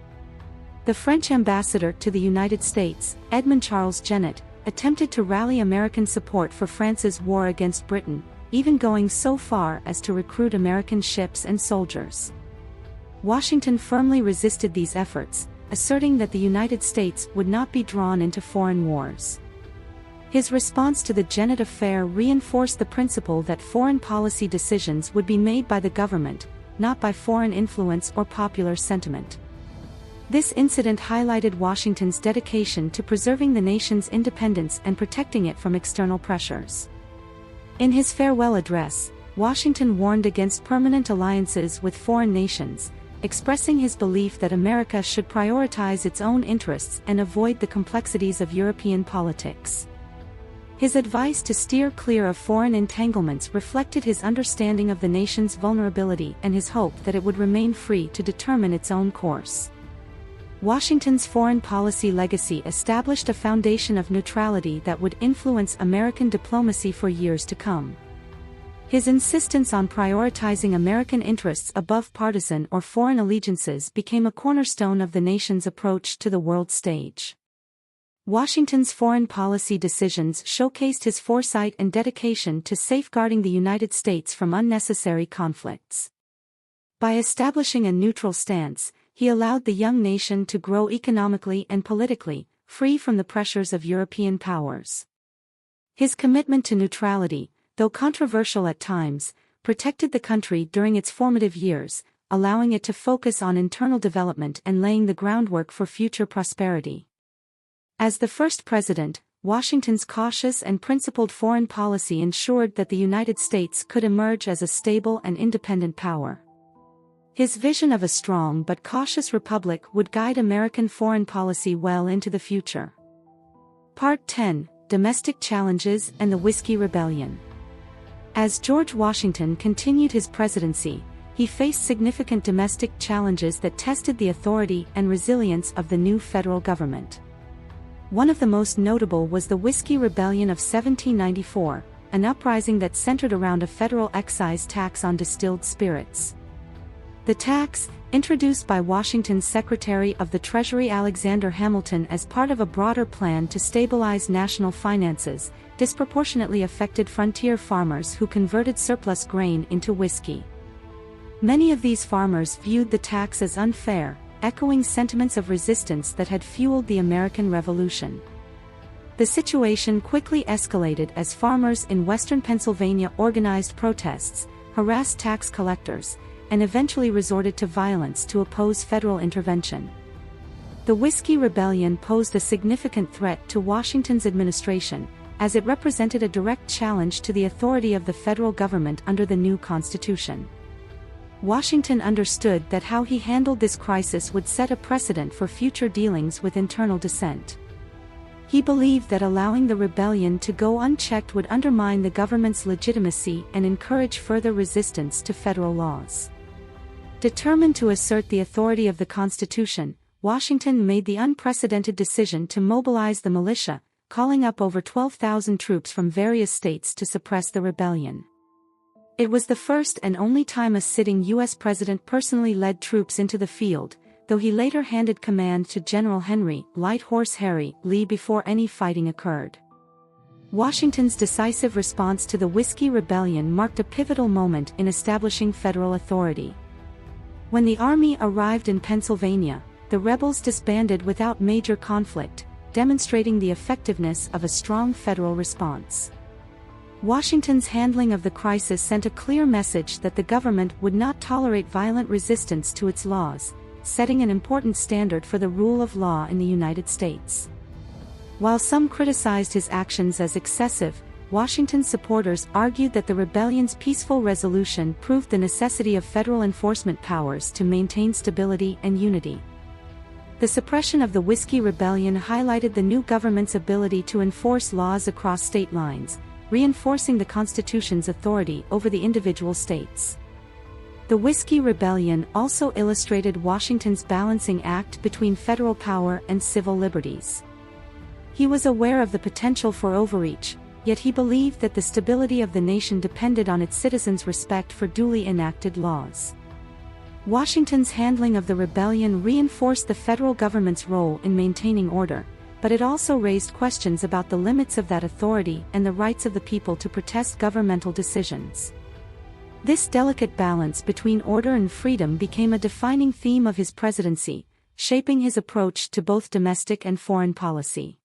The French ambassador to the United States, Edmond Charles Genet, attempted to rally American support for France's war against Britain, even going so far as to recruit American ships and soldiers. Washington firmly resisted these efforts, asserting that the United States would not be drawn into foreign wars. His response to the Genet affair reinforced the principle that foreign policy decisions would be made by the government, not by foreign influence or popular sentiment. This incident highlighted Washington's dedication to preserving the nation's independence and protecting it from external pressures. In his farewell address, Washington warned against permanent alliances with foreign nations, expressing his belief that America should prioritize its own interests and avoid the complexities of European politics. His advice to steer clear of foreign entanglements reflected his understanding of the nation's vulnerability and his hope that it would remain free to determine its own course. Washington's foreign policy legacy established a foundation of neutrality that would influence American diplomacy for years to come. His insistence on prioritizing American interests above partisan or foreign allegiances became a cornerstone of the nation's approach to the world stage. Washington's foreign policy decisions showcased his foresight and dedication to safeguarding the United States from unnecessary conflicts. By establishing a neutral stance, he allowed the young nation to grow economically and politically, free from the pressures of European powers. His commitment to neutrality, though controversial at times, protected the country during its formative years, allowing it to focus on internal development and laying the groundwork for future prosperity. As the first president, Washington's cautious and principled foreign policy ensured that the United States could emerge as a stable and independent power. His vision of a strong but cautious republic would guide American foreign policy well into the future. Part 10: Domestic Challenges and the Whiskey Rebellion. As George Washington continued his presidency, he faced significant domestic challenges that tested the authority and resilience of the new federal government. One of the most notable was the Whiskey Rebellion of 1794, an uprising that centered around a federal excise tax on distilled spirits. The tax, introduced by Washington's Secretary of the Treasury Alexander Hamilton as part of a broader plan to stabilize national finances, disproportionately affected frontier farmers who converted surplus grain into whiskey. Many of these farmers viewed the tax as unfair, echoing sentiments of resistance that had fueled the American Revolution. The situation quickly escalated as farmers in western Pennsylvania organized protests, harassed tax collectors, and eventually resorted to violence to oppose federal intervention. The Whiskey Rebellion posed a significant threat to Washington's administration, as it represented a direct challenge to the authority of the federal government under the new Constitution. Washington understood that how he handled this crisis would set a precedent for future dealings with internal dissent. He believed that allowing the rebellion to go unchecked would undermine the government's legitimacy and encourage further resistance to federal laws. Determined to assert the authority of the Constitution, Washington made the unprecedented decision to mobilize the militia, calling up over 12,000 troops from various states to suppress the rebellion. It was the first and only time a sitting U.S. president personally led troops into the field, though he later handed command to General Henry "Light Horse Harry" Lee before any fighting occurred. Washington's decisive response to the Whiskey Rebellion marked a pivotal moment in establishing federal authority. When the army arrived in Pennsylvania, the rebels disbanded without major conflict, demonstrating the effectiveness of a strong federal response. Washington's handling of the crisis sent a clear message that the government would not tolerate violent resistance to its laws, setting an important standard for the rule of law in the United States. While some criticized his actions as excessive, Washington's supporters argued that the rebellion's peaceful resolution proved the necessity of federal enforcement powers to maintain stability and unity. The suppression of the Whiskey Rebellion highlighted the new government's ability to enforce laws across state lines, reinforcing the Constitution's authority over the individual states. The Whiskey Rebellion also illustrated Washington's balancing act between federal power and civil liberties. He was aware of the potential for overreach, yet he believed that the stability of the nation depended on its citizens' respect for duly enacted laws. Washington's handling of the rebellion reinforced the federal government's role in maintaining order, but it also raised questions about the limits of that authority and the rights of the people to protest governmental decisions. This delicate balance between order and freedom became a defining theme of his presidency, shaping his approach to both domestic and foreign policy.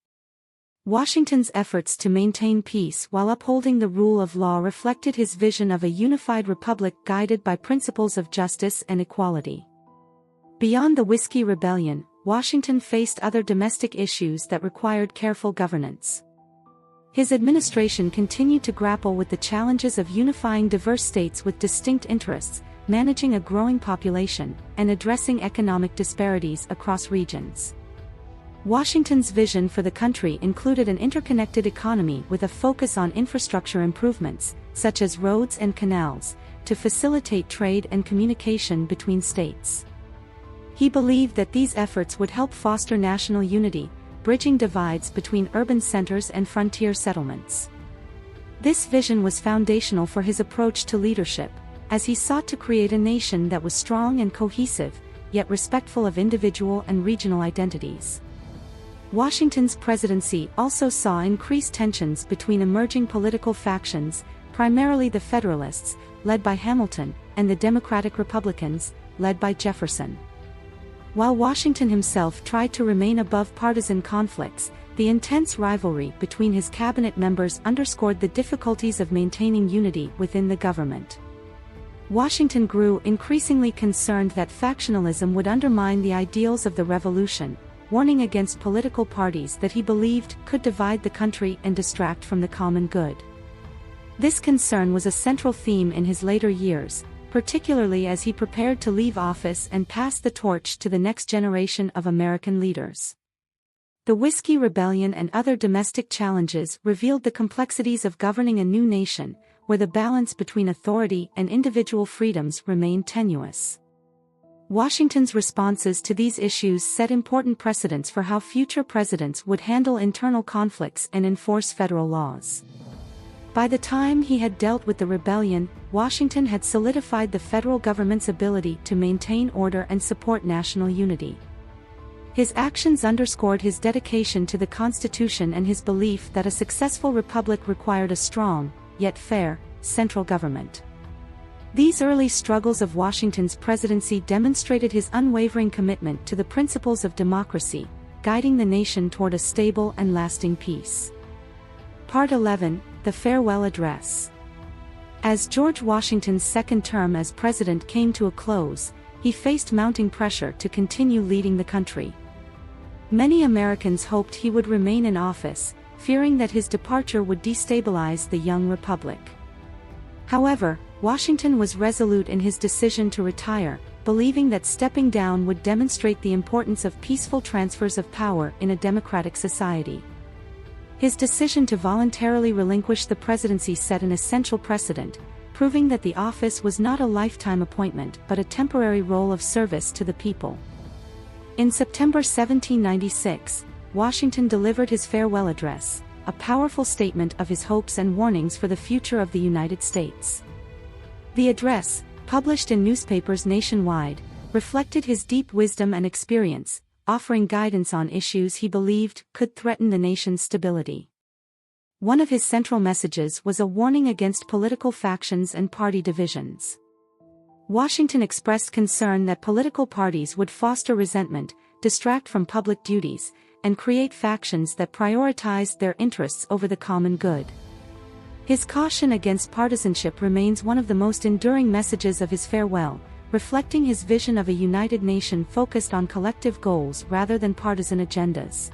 Washington's efforts to maintain peace while upholding the rule of law reflected his vision of a unified republic guided by principles of justice and equality. Beyond the Whiskey Rebellion, Washington faced other domestic issues that required careful governance. His administration continued to grapple with the challenges of unifying diverse states with distinct interests, managing a growing population, and addressing economic disparities across regions. Washington's vision for the country included an interconnected economy with a focus on infrastructure improvements, such as roads and canals, to facilitate trade and communication between states. He believed that these efforts would help foster national unity, bridging divides between urban centers and frontier settlements. This vision was foundational for his approach to leadership, as he sought to create a nation that was strong and cohesive, yet respectful of individual and regional identities. Washington's presidency also saw increased tensions between emerging political factions, primarily the Federalists, led by Hamilton, and the Democratic Republicans, led by Jefferson. While Washington himself tried to remain above partisan conflicts, the intense rivalry between his cabinet members underscored the difficulties of maintaining unity within the government. Washington grew increasingly concerned that factionalism would undermine the ideals of the Revolution, warning against political parties that he believed could divide the country and distract from the common good. This concern was a central theme in his later years, particularly as he prepared to leave office and pass the torch to the next generation of American leaders. The Whiskey Rebellion and other domestic challenges revealed the complexities of governing a new nation, where the balance between authority and individual freedoms remained tenuous. Washington's responses to these issues set important precedents for how future presidents would handle internal conflicts and enforce federal laws. By the time he had dealt with the rebellion, Washington had solidified the federal government's ability to maintain order and support national unity. His actions underscored his dedication to the Constitution and his belief that a successful republic required a strong, yet fair, central government. These early struggles of Washington's presidency demonstrated his unwavering commitment to the principles of democracy, guiding the nation toward a stable and lasting peace. Part 11, The Farewell Address. As George Washington's second term as president came to a close, he faced mounting pressure to continue leading the country. Many Americans hoped he would remain in office, fearing that his departure would destabilize the young republic. However, Washington was resolute in his decision to retire, believing that stepping down would demonstrate the importance of peaceful transfers of power in a democratic society. His decision to voluntarily relinquish the presidency set an essential precedent, proving that the office was not a lifetime appointment but a temporary role of service to the people. In September 1796, Washington delivered his farewell address, a powerful statement of his hopes and warnings for the future of the United States. The address, published in newspapers nationwide, reflected his deep wisdom and experience, offering guidance on issues he believed could threaten the nation's stability. One of his central messages was a warning against political factions and party divisions. Washington expressed concern that political parties would foster resentment, distract from public duties, and create factions that prioritized their interests over the common good. His caution against partisanship remains one of the most enduring messages of his farewell, reflecting his vision of a united nation focused on collective goals rather than partisan agendas.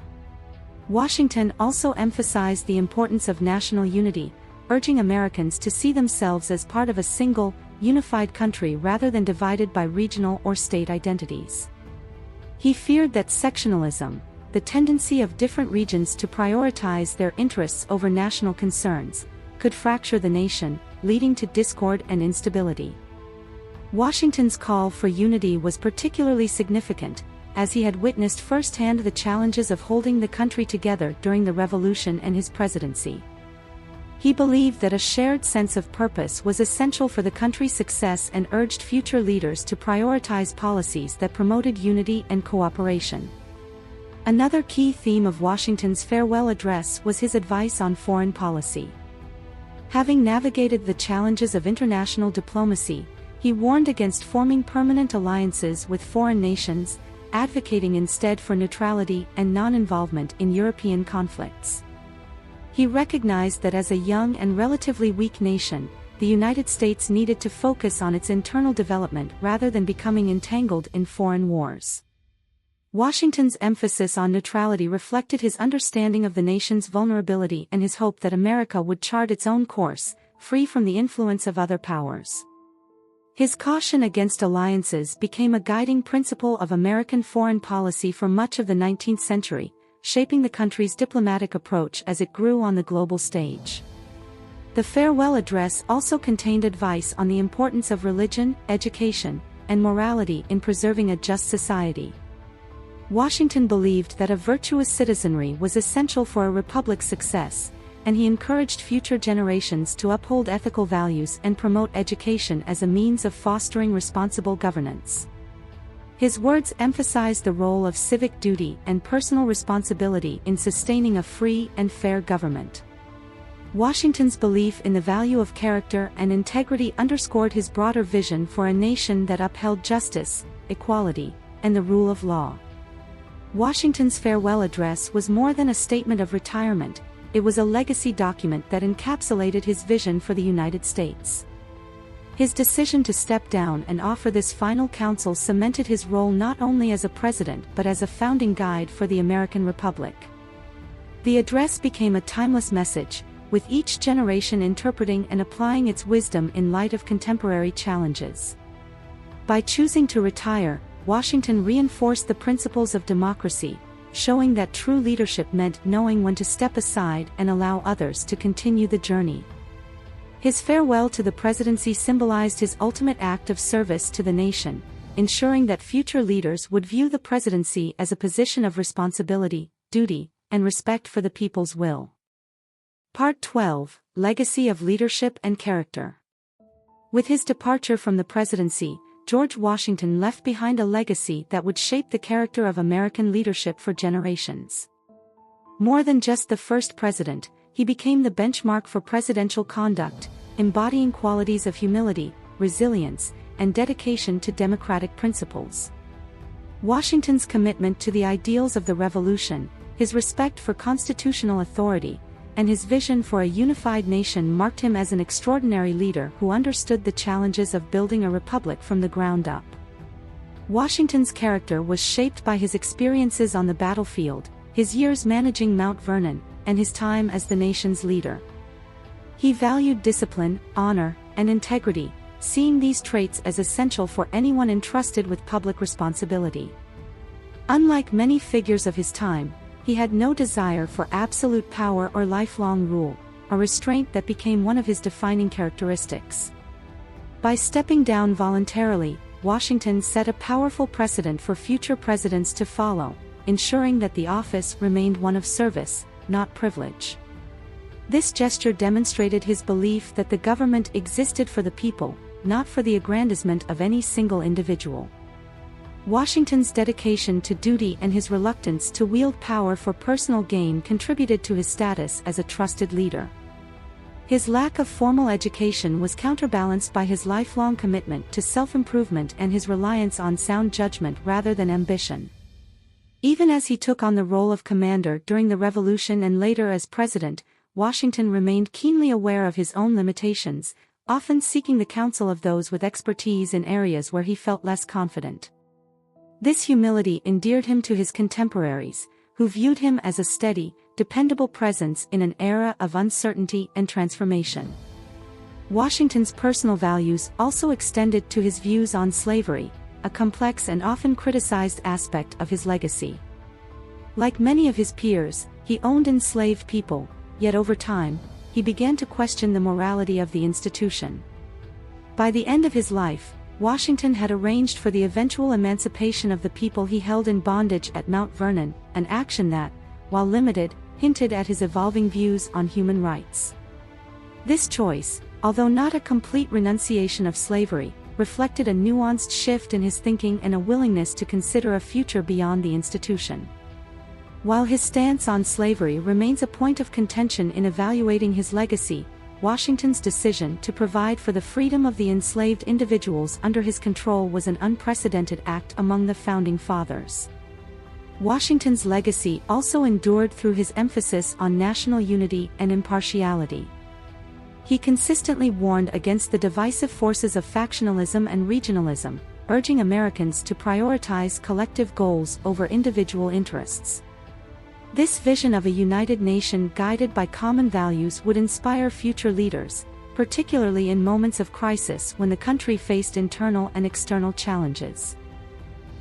Washington also emphasized the importance of national unity, urging Americans to see themselves as part of a single, unified country rather than divided by regional or state identities. He feared that sectionalism, the tendency of different regions to prioritize their interests over national concerns, could fracture the nation, leading to discord and instability. Washington's call for unity was particularly significant, as he had witnessed firsthand the challenges of holding the country together during the Revolution and his presidency. He believed that a shared sense of purpose was essential for the country's success and urged future leaders to prioritize policies that promoted unity and cooperation. Another key theme of Washington's farewell address was his advice on foreign policy. Having navigated the challenges of international diplomacy, he warned against forming permanent alliances with foreign nations, advocating instead for neutrality and non-involvement in European conflicts. He recognized that as a young and relatively weak nation, the United States needed to focus on its internal development rather than becoming entangled in foreign wars. Washington's emphasis on neutrality reflected his understanding of the nation's vulnerability and his hope that America would chart its own course, free from the influence of other powers. His caution against alliances became a guiding principle of American foreign policy for much of the 19th century, shaping the country's diplomatic approach as it grew on the global stage. The farewell address also contained advice on the importance of religion, education, and morality in preserving a just society. Washington believed that a virtuous citizenry was essential for a republic's success, and he encouraged future generations to uphold ethical values and promote education as a means of fostering responsible governance. His words emphasized the role of civic duty and personal responsibility in sustaining a free and fair government. Washington's belief in the value of character and integrity underscored his broader vision for a nation that upheld justice, equality, and the rule of law. Washington's farewell address was more than a statement of retirement. It was a legacy document that encapsulated his vision for the United States. His decision to step down and offer this final counsel cemented his role not only as a president but as a founding guide for the American Republic. The address became a timeless message, with each generation interpreting and applying its wisdom in light of contemporary challenges. By choosing to retire, Washington reinforced the principles of democracy, showing that true leadership meant knowing when to step aside and allow others to continue the journey. His farewell to the presidency symbolized his ultimate act of service to the nation, ensuring that future leaders would view the presidency as a position of responsibility, duty, and respect for the people's will. Part 12: Legacy of Leadership and Character. With his departure from the presidency, George Washington left behind a legacy that would shape the character of American leadership for generations. More than just the first president, he became the benchmark for presidential conduct, embodying qualities of humility, resilience, and dedication to democratic principles. Washington's commitment to the ideals of the Revolution, his respect for constitutional authority, and his vision for a unified nation marked him as an extraordinary leader who understood the challenges of building a republic from the ground up. Washington's character was shaped by his experiences on the battlefield, his years managing Mount Vernon, and his time as the nation's leader. He valued discipline, honor, and integrity, seeing these traits as essential for anyone entrusted with public responsibility. Unlike many figures of his time, he had no desire for absolute power or lifelong rule, a restraint that became one of his defining characteristics. By stepping down voluntarily, Washington set a powerful precedent for future presidents to follow, ensuring that the office remained one of service, not privilege. This gesture demonstrated his belief that the government existed for the people, not for the aggrandizement of any single individual. Washington's dedication to duty and his reluctance to wield power for personal gain contributed to his status as a trusted leader. His lack of formal education was counterbalanced by his lifelong commitment to self-improvement and his reliance on sound judgment rather than ambition. Even as he took on the role of commander during the Revolution and later as president, Washington remained keenly aware of his own limitations, often seeking the counsel of those with expertise in areas where he felt less confident. This humility endeared him to his contemporaries, who viewed him as a steady, dependable presence in an era of uncertainty and transformation. Washington's personal values also extended to his views on slavery, a complex and often criticized aspect of his legacy. Like many of his peers, he owned enslaved people, yet over time, he began to question the morality of the institution. By the end of his life, Washington had arranged for the eventual emancipation of the people he held in bondage at Mount Vernon, an action that, while limited, hinted at his evolving views on human rights. This choice, although not a complete renunciation of slavery, reflected a nuanced shift in his thinking and a willingness to consider a future beyond the institution. While his stance on slavery remains a point of contention in evaluating his legacy, Washington's decision to provide for the freedom of the enslaved individuals under his control was an unprecedented act among the Founding Fathers. Washington's legacy also endured through his emphasis on national unity and impartiality. He consistently warned against the divisive forces of factionalism and regionalism, urging Americans to prioritize collective goals over individual interests. This vision of a united nation guided by common values would inspire future leaders, particularly in moments of crisis when the country faced internal and external challenges.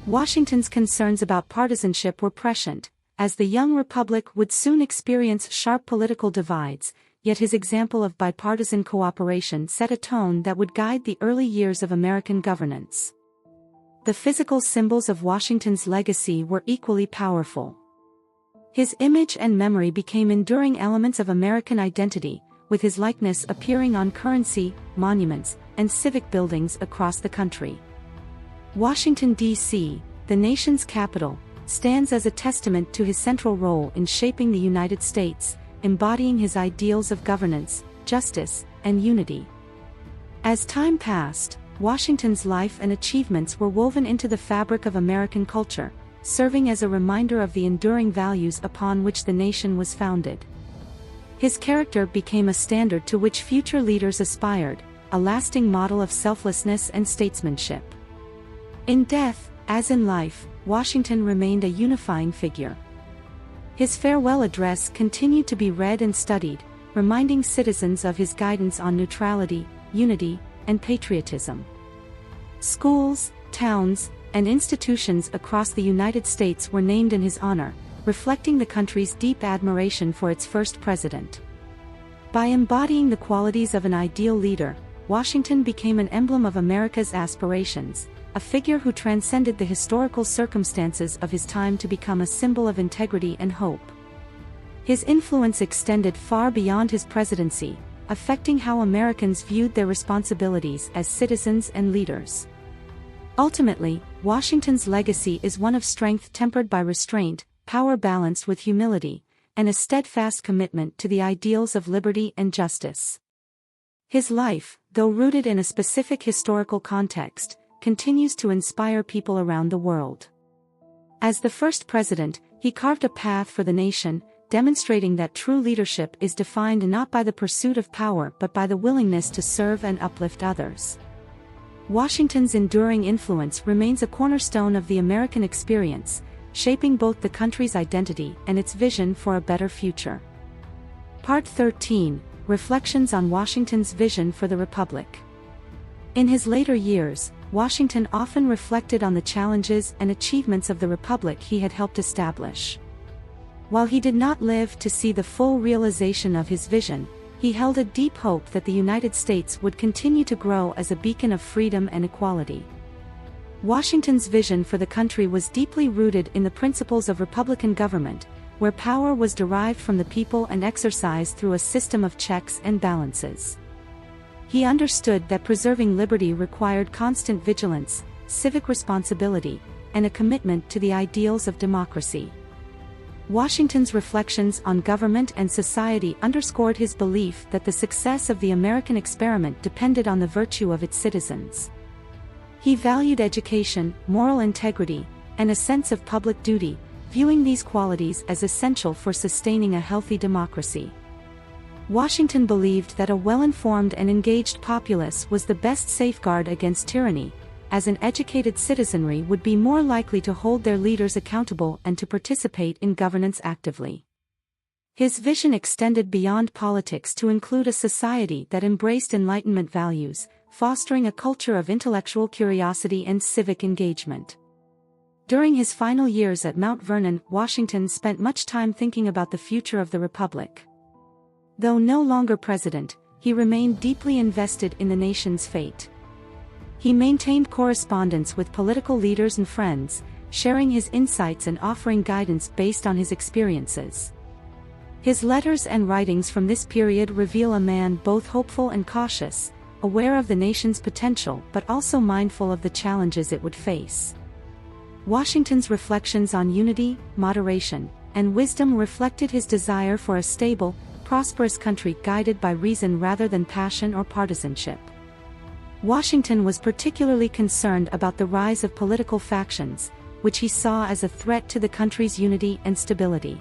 Washington's concerns about partisanship were prescient, as the young republic would soon experience sharp political divides, yet his example of bipartisan cooperation set a tone that would guide the early years of American governance. The physical symbols of Washington's legacy were equally powerful. His image and memory became enduring elements of American identity, with his likeness appearing on currency, monuments, and civic buildings across the country. Washington, D.C., the nation's capital, stands as a testament to his central role in shaping the United States, embodying his ideals of governance, justice, and unity. As time passed, Washington's life and achievements were woven into the fabric of American culture, serving as a reminder of the enduring values upon which the nation was founded. His character became a standard to which future leaders aspired, a lasting model of selflessness and statesmanship. In death, as in life, Washington remained a unifying figure. His farewell address continued to be read and studied, reminding citizens of his guidance on neutrality, unity, and patriotism. Schools, towns, and institutions across the United States were named in his honor, reflecting the country's deep admiration for its first president. By embodying the qualities of an ideal leader, Washington became an emblem of America's aspirations, a figure who transcended the historical circumstances of his time to become a symbol of integrity and hope. His influence extended far beyond his presidency, affecting how Americans viewed their responsibilities as citizens and leaders. Ultimately, Washington's legacy is one of strength tempered by restraint, power balanced with humility, and a steadfast commitment to the ideals of liberty and justice. His life, though rooted in a specific historical context, continues to inspire people around the world. As the first president, he carved a path for the nation, demonstrating that true leadership is defined not by the pursuit of power but by the willingness to serve and uplift others. Washington's enduring influence remains a cornerstone of the American experience, shaping both the country's identity and its vision for a better future. Part 13, Reflections on Washington's Vision for the Republic. In his later years, Washington often reflected on the challenges and achievements of the republic he had helped establish. While he did not live to see the full realization of his vision, he held a deep hope that the United States would continue to grow as a beacon of freedom and equality. Washington's vision for the country was deeply rooted in the principles of republican government, where power was derived from the people and exercised through a system of checks and balances. He understood that preserving liberty required constant vigilance, civic responsibility, and a commitment to the ideals of democracy. Washington's reflections on government and society underscored his belief that the success of the American experiment depended on the virtue of its citizens. He valued education, moral integrity, and a sense of public duty, viewing these qualities as essential for sustaining a healthy democracy. Washington believed that a well-informed and engaged populace was the best safeguard against tyranny, as an educated citizenry would be more likely to hold their leaders accountable and to participate in governance actively. His vision extended beyond politics to include a society that embraced Enlightenment values, fostering a culture of intellectual curiosity and civic engagement. During his final years at Mount Vernon, Washington spent much time thinking about the future of the Republic. Though no longer president, he remained deeply invested in the nation's fate. He maintained correspondence with political leaders and friends, sharing his insights and offering guidance based on his experiences. His letters and writings from this period reveal a man both hopeful and cautious, aware of the nation's potential but also mindful of the challenges it would face. Washington's reflections on unity, moderation, and wisdom reflected his desire for a stable, prosperous country guided by reason rather than passion or partisanship. Washington was particularly concerned about the rise of political factions, which he saw as a threat to the country's unity and stability.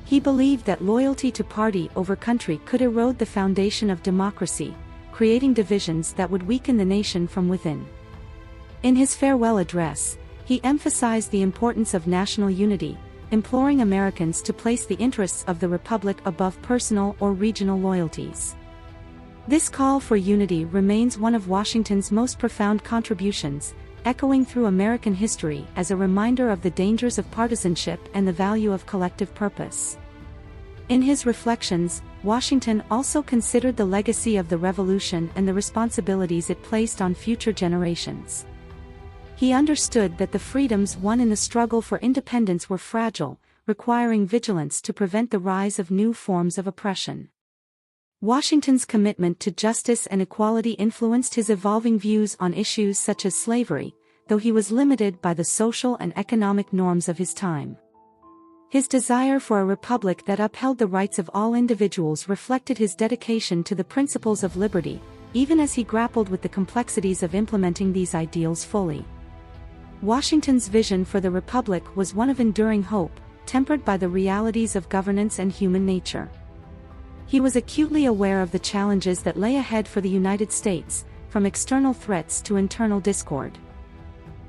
He believed that loyalty to party over country could erode the foundation of democracy, creating divisions that would weaken the nation from within. In his farewell address, he emphasized the importance of national unity, imploring Americans to place the interests of the Republic above personal or regional loyalties. This call for unity remains one of Washington's most profound contributions, echoing through American history as a reminder of the dangers of partisanship and the value of collective purpose. In his reflections, Washington also considered the legacy of the Revolution and the responsibilities it placed on future generations. He understood that the freedoms won in the struggle for independence were fragile, requiring vigilance to prevent the rise of new forms of oppression. Washington's commitment to justice and equality influenced his evolving views on issues such as slavery, though he was limited by the social and economic norms of his time. His desire for a republic that upheld the rights of all individuals reflected his dedication to the principles of liberty, even as he grappled with the complexities of implementing these ideals fully. Washington's vision for the Republic was one of enduring hope, tempered by the realities of governance and human nature. He was acutely aware of the challenges that lay ahead for the United States, from external threats to internal discord.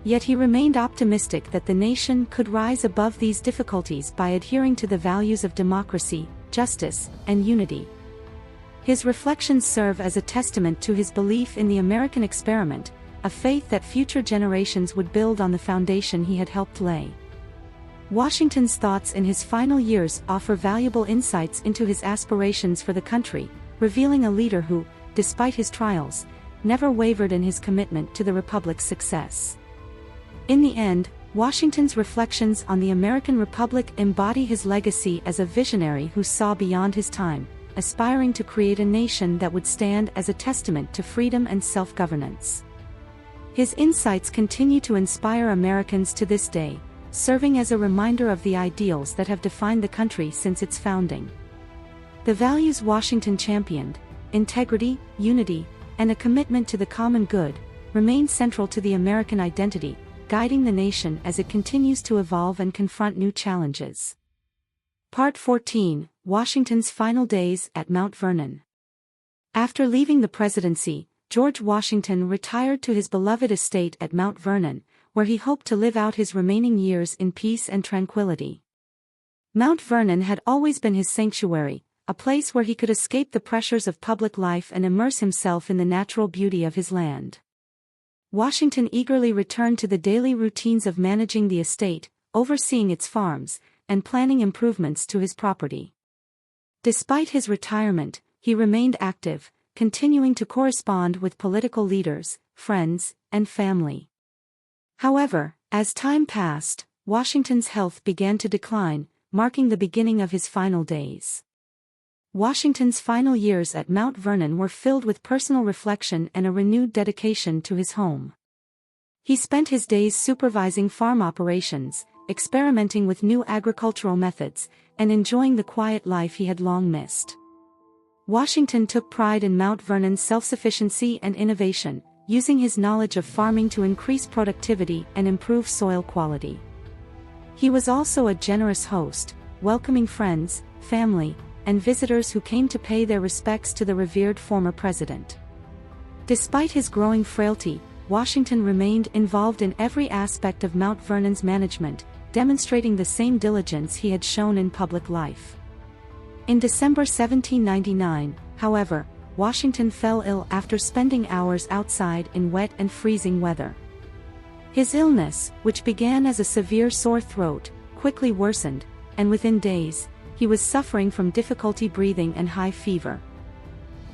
Yet he remained optimistic that the nation could rise above these difficulties by adhering to the values of democracy, justice, and unity. His reflections serve as a testament to his belief in the American experiment, a faith that future generations would build on the foundation he had helped lay. Washington's thoughts in his final years offer valuable insights into his aspirations for the country, revealing a leader who, despite his trials, never wavered in his commitment to the Republic's success. In the end, Washington's reflections on the American Republic embody his legacy as a visionary who saw beyond his time, aspiring to create a nation that would stand as a testament to freedom and self-governance. His insights continue to inspire Americans to this day, serving as a reminder of the ideals that have defined the country since its founding. The values Washington championed, integrity, unity, and a commitment to the common good, remain central to the American identity, guiding the nation as it continues to evolve and confront new challenges. Part 14: Washington's Final Days at Mount Vernon. After leaving the presidency, George Washington retired to his beloved estate at Mount Vernon, where he hoped to live out his remaining years in peace and tranquility. Mount Vernon had always been his sanctuary, a place where he could escape the pressures of public life and immerse himself in the natural beauty of his land. Washington eagerly returned to the daily routines of managing the estate, overseeing its farms, and planning improvements to his property. Despite his retirement, he remained active, continuing to correspond with political leaders, friends, and family. However, as time passed, Washington's health began to decline, marking the beginning of his final days. Washington's final years at Mount Vernon were filled with personal reflection and a renewed dedication to his home. He spent his days supervising farm operations, experimenting with new agricultural methods, and enjoying the quiet life he had long missed. Washington took pride in Mount Vernon's self-sufficiency and innovation, using his knowledge of farming to increase productivity and improve soil quality. He was also a generous host, welcoming friends, family, and visitors who came to pay their respects to the revered former president. Despite his growing frailty, Washington remained involved in every aspect of Mount Vernon's management, demonstrating the same diligence he had shown in public life. In December 1799, however, Washington fell ill after spending hours outside in wet and freezing weather. His illness, which began as a severe sore throat, quickly worsened, and within days, he was suffering from difficulty breathing and high fever.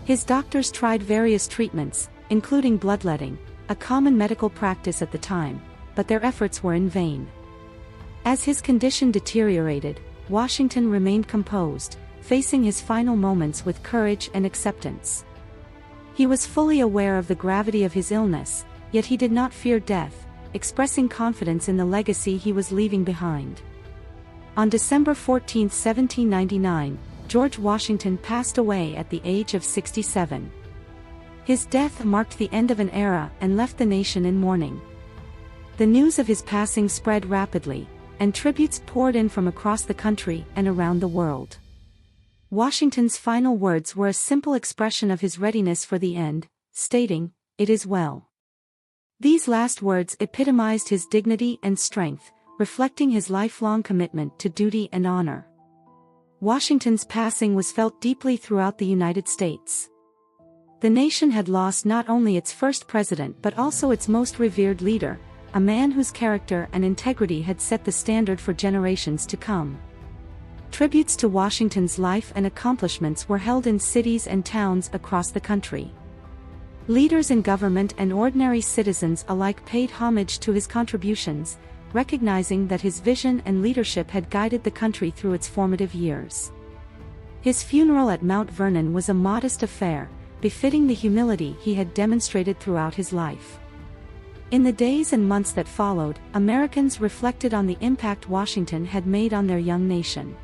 His doctors tried various treatments, including bloodletting, a common medical practice at the time, but their efforts were in vain. As his condition deteriorated, Washington remained composed, facing his final moments with courage and acceptance. He was fully aware of the gravity of his illness, yet he did not fear death, expressing confidence in the legacy he was leaving behind. On December 14, 1799, George Washington passed away at the age of 67. His death marked the end of an era and left the nation in mourning. The news of his passing spread rapidly, and tributes poured in from across the country and around the world. Washington's final words were a simple expression of his readiness for the end, stating, "It is well." These last words epitomized his dignity and strength, reflecting his lifelong commitment to duty and honor. Washington's passing was felt deeply throughout the United States. The nation had lost not only its first president but also its most revered leader, a man whose character and integrity had set the standard for generations to come. Tributes to Washington's life and accomplishments were held in cities and towns across the country. Leaders in government and ordinary citizens alike paid homage to his contributions, recognizing that his vision and leadership had guided the country through its formative years. His funeral at Mount Vernon was a modest affair, befitting the humility he had demonstrated throughout his life. In the days and months that followed, Americans reflected on the impact Washington had made on their young nation.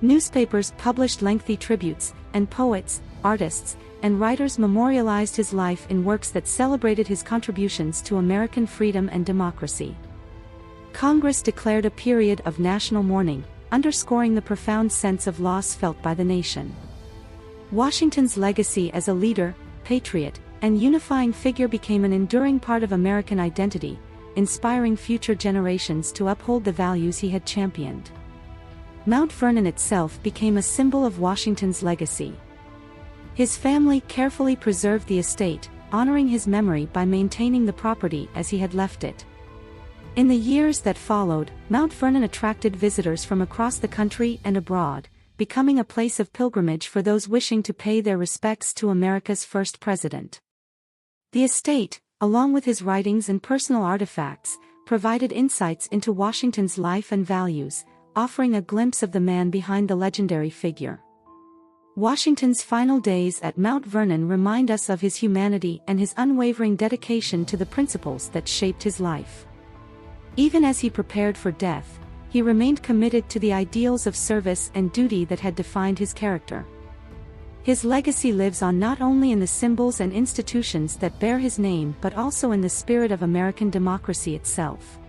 Newspapers published lengthy tributes, and poets, artists, and writers memorialized his life in works that celebrated his contributions to American freedom and democracy. Congress declared a period of national mourning, underscoring the profound sense of loss felt by the nation. Washington's legacy as a leader, patriot, and unifying figure became an enduring part of American identity, inspiring future generations to uphold the values he had championed. Mount Vernon itself became a symbol of Washington's legacy. His family carefully preserved the estate, honoring his memory by maintaining the property as he had left it. In the years that followed, Mount Vernon attracted visitors from across the country and abroad, becoming a place of pilgrimage for those wishing to pay their respects to America's first president. The estate, along with his writings and personal artifacts, provided insights into Washington's life and values, offering a glimpse of the man behind the legendary figure. Washington's final days at Mount Vernon remind us of his humanity and his unwavering dedication to the principles that shaped his life. Even as he prepared for death, he remained committed to the ideals of service and duty that had defined his character. His legacy lives on not only in the symbols and institutions that bear his name but also in the spirit of American democracy itself.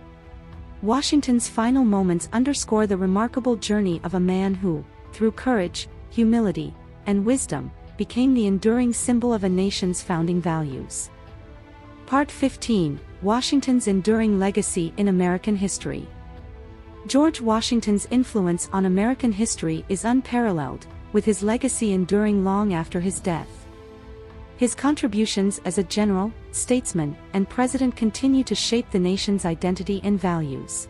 Washington's final moments underscore the remarkable journey of a man who, through courage, humility, and wisdom, became the enduring symbol of a nation's founding values. Part 15: Washington's Enduring Legacy in American History. George Washington's influence on American history is unparalleled, with his legacy enduring long after his death. His contributions as a general, statesman, and president continue to shape the nation's identity and values.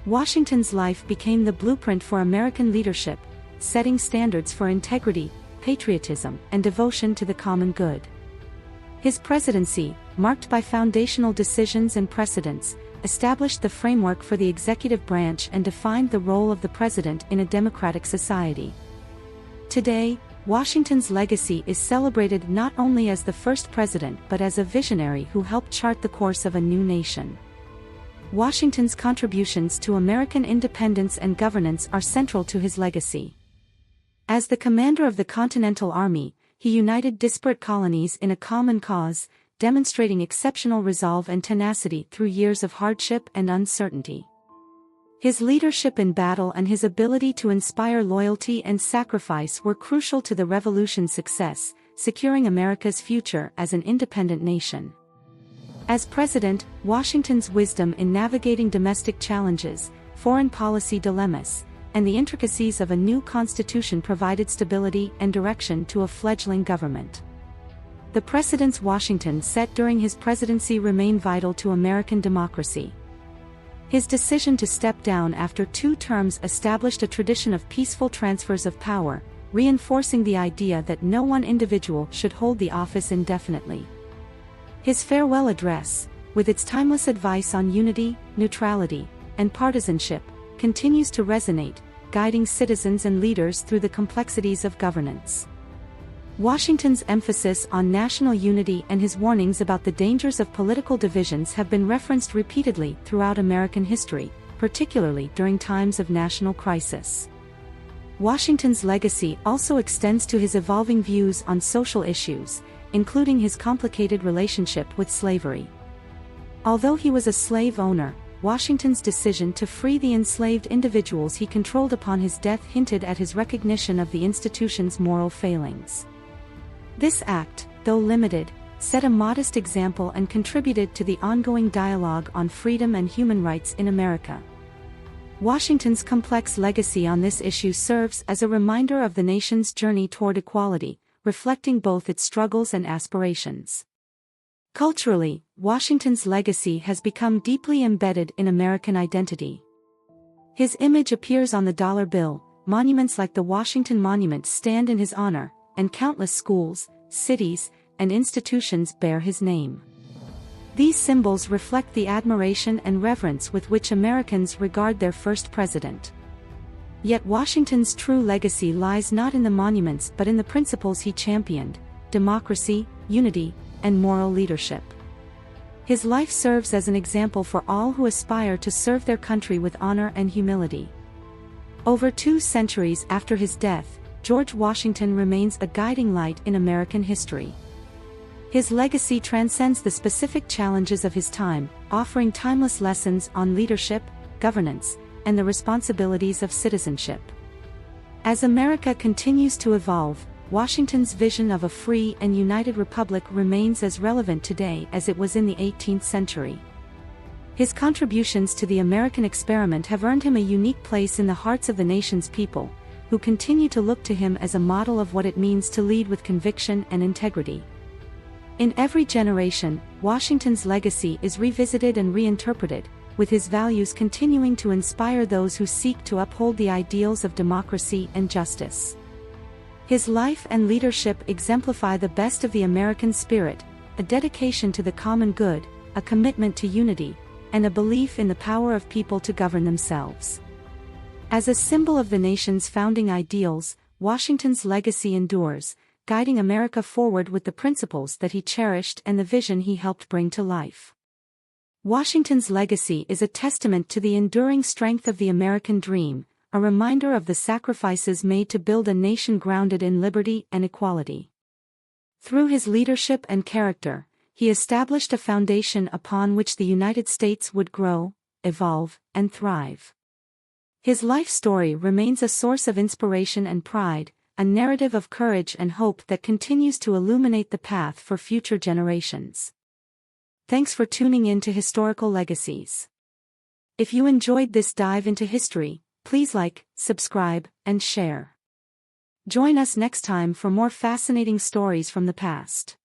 Washington's life became the blueprint for American leadership, setting standards for integrity, patriotism, and devotion to the common good. His presidency, marked by foundational decisions and precedents, established the framework for the executive branch and defined the role of the president in a democratic society. Today, Washington's legacy is celebrated not only as the first president but as a visionary who helped chart the course of a new nation. Washington's contributions to American independence and governance are central to his legacy. As the commander of the Continental Army, he united disparate colonies in a common cause, demonstrating exceptional resolve and tenacity through years of hardship and uncertainty. His leadership in battle and his ability to inspire loyalty and sacrifice were crucial to the revolution's success, securing America's future as an independent nation. As president, Washington's wisdom in navigating domestic challenges, foreign policy dilemmas, and the intricacies of a new constitution provided stability and direction to a fledgling government. The precedents Washington set during his presidency remain vital to American democracy. His decision to step down after 2 terms established a tradition of peaceful transfers of power, reinforcing the idea that no one individual should hold the office indefinitely. His farewell address, with its timeless advice on unity, neutrality, and partisanship, continues to resonate, guiding citizens and leaders through the complexities of governance. Washington's emphasis on national unity and his warnings about the dangers of political divisions have been referenced repeatedly throughout American history, particularly during times of national crisis. Washington's legacy also extends to his evolving views on social issues, including his complicated relationship with slavery. Although he was a slave owner, Washington's decision to free the enslaved individuals he controlled upon his death hinted at his recognition of the institution's moral failings. This act, though limited, set a modest example and contributed to the ongoing dialogue on freedom and human rights in America. Washington's complex legacy on this issue serves as a reminder of the nation's journey toward equality, reflecting both its struggles and aspirations. Culturally, Washington's legacy has become deeply embedded in American identity. His image appears on the dollar bill, monuments like the Washington Monument stand in his honor, and countless schools, cities, and institutions bear his name. These symbols reflect the admiration and reverence with which Americans regard their first president. Yet Washington's true legacy lies not in the monuments but in the principles he championed: democracy, unity, and moral leadership. His life serves as an example for all who aspire to serve their country with honor and humility. Over 2 centuries after his death, George Washington remains a guiding light in American history. His legacy transcends the specific challenges of his time, offering timeless lessons on leadership, governance, and the responsibilities of citizenship. As America continues to evolve, Washington's vision of a free and united republic remains as relevant today as it was in the 18th century. His contributions to the American experiment have earned him a unique place in the hearts of the nation's people, who continue to look to him as a model of what it means to lead with conviction and integrity. In every generation, Washington's legacy is revisited and reinterpreted, with his values continuing to inspire those who seek to uphold the ideals of democracy and justice. His life and leadership exemplify the best of the American spirit, a dedication to the common good, a commitment to unity, and a belief in the power of people to govern themselves. As a symbol of the nation's founding ideals, Washington's legacy endures, guiding America forward with the principles that he cherished and the vision he helped bring to life. Washington's legacy is a testament to the enduring strength of the American dream, a reminder of the sacrifices made to build a nation grounded in liberty and equality. Through his leadership and character, he established a foundation upon which the United States would grow, evolve, and thrive. His life story remains a source of inspiration and pride, a narrative of courage and hope that continues to illuminate the path for future generations. Thanks for tuning in to Historical Legacies. If you enjoyed this dive into history, please like, subscribe, and share. Join us next time for more fascinating stories from the past.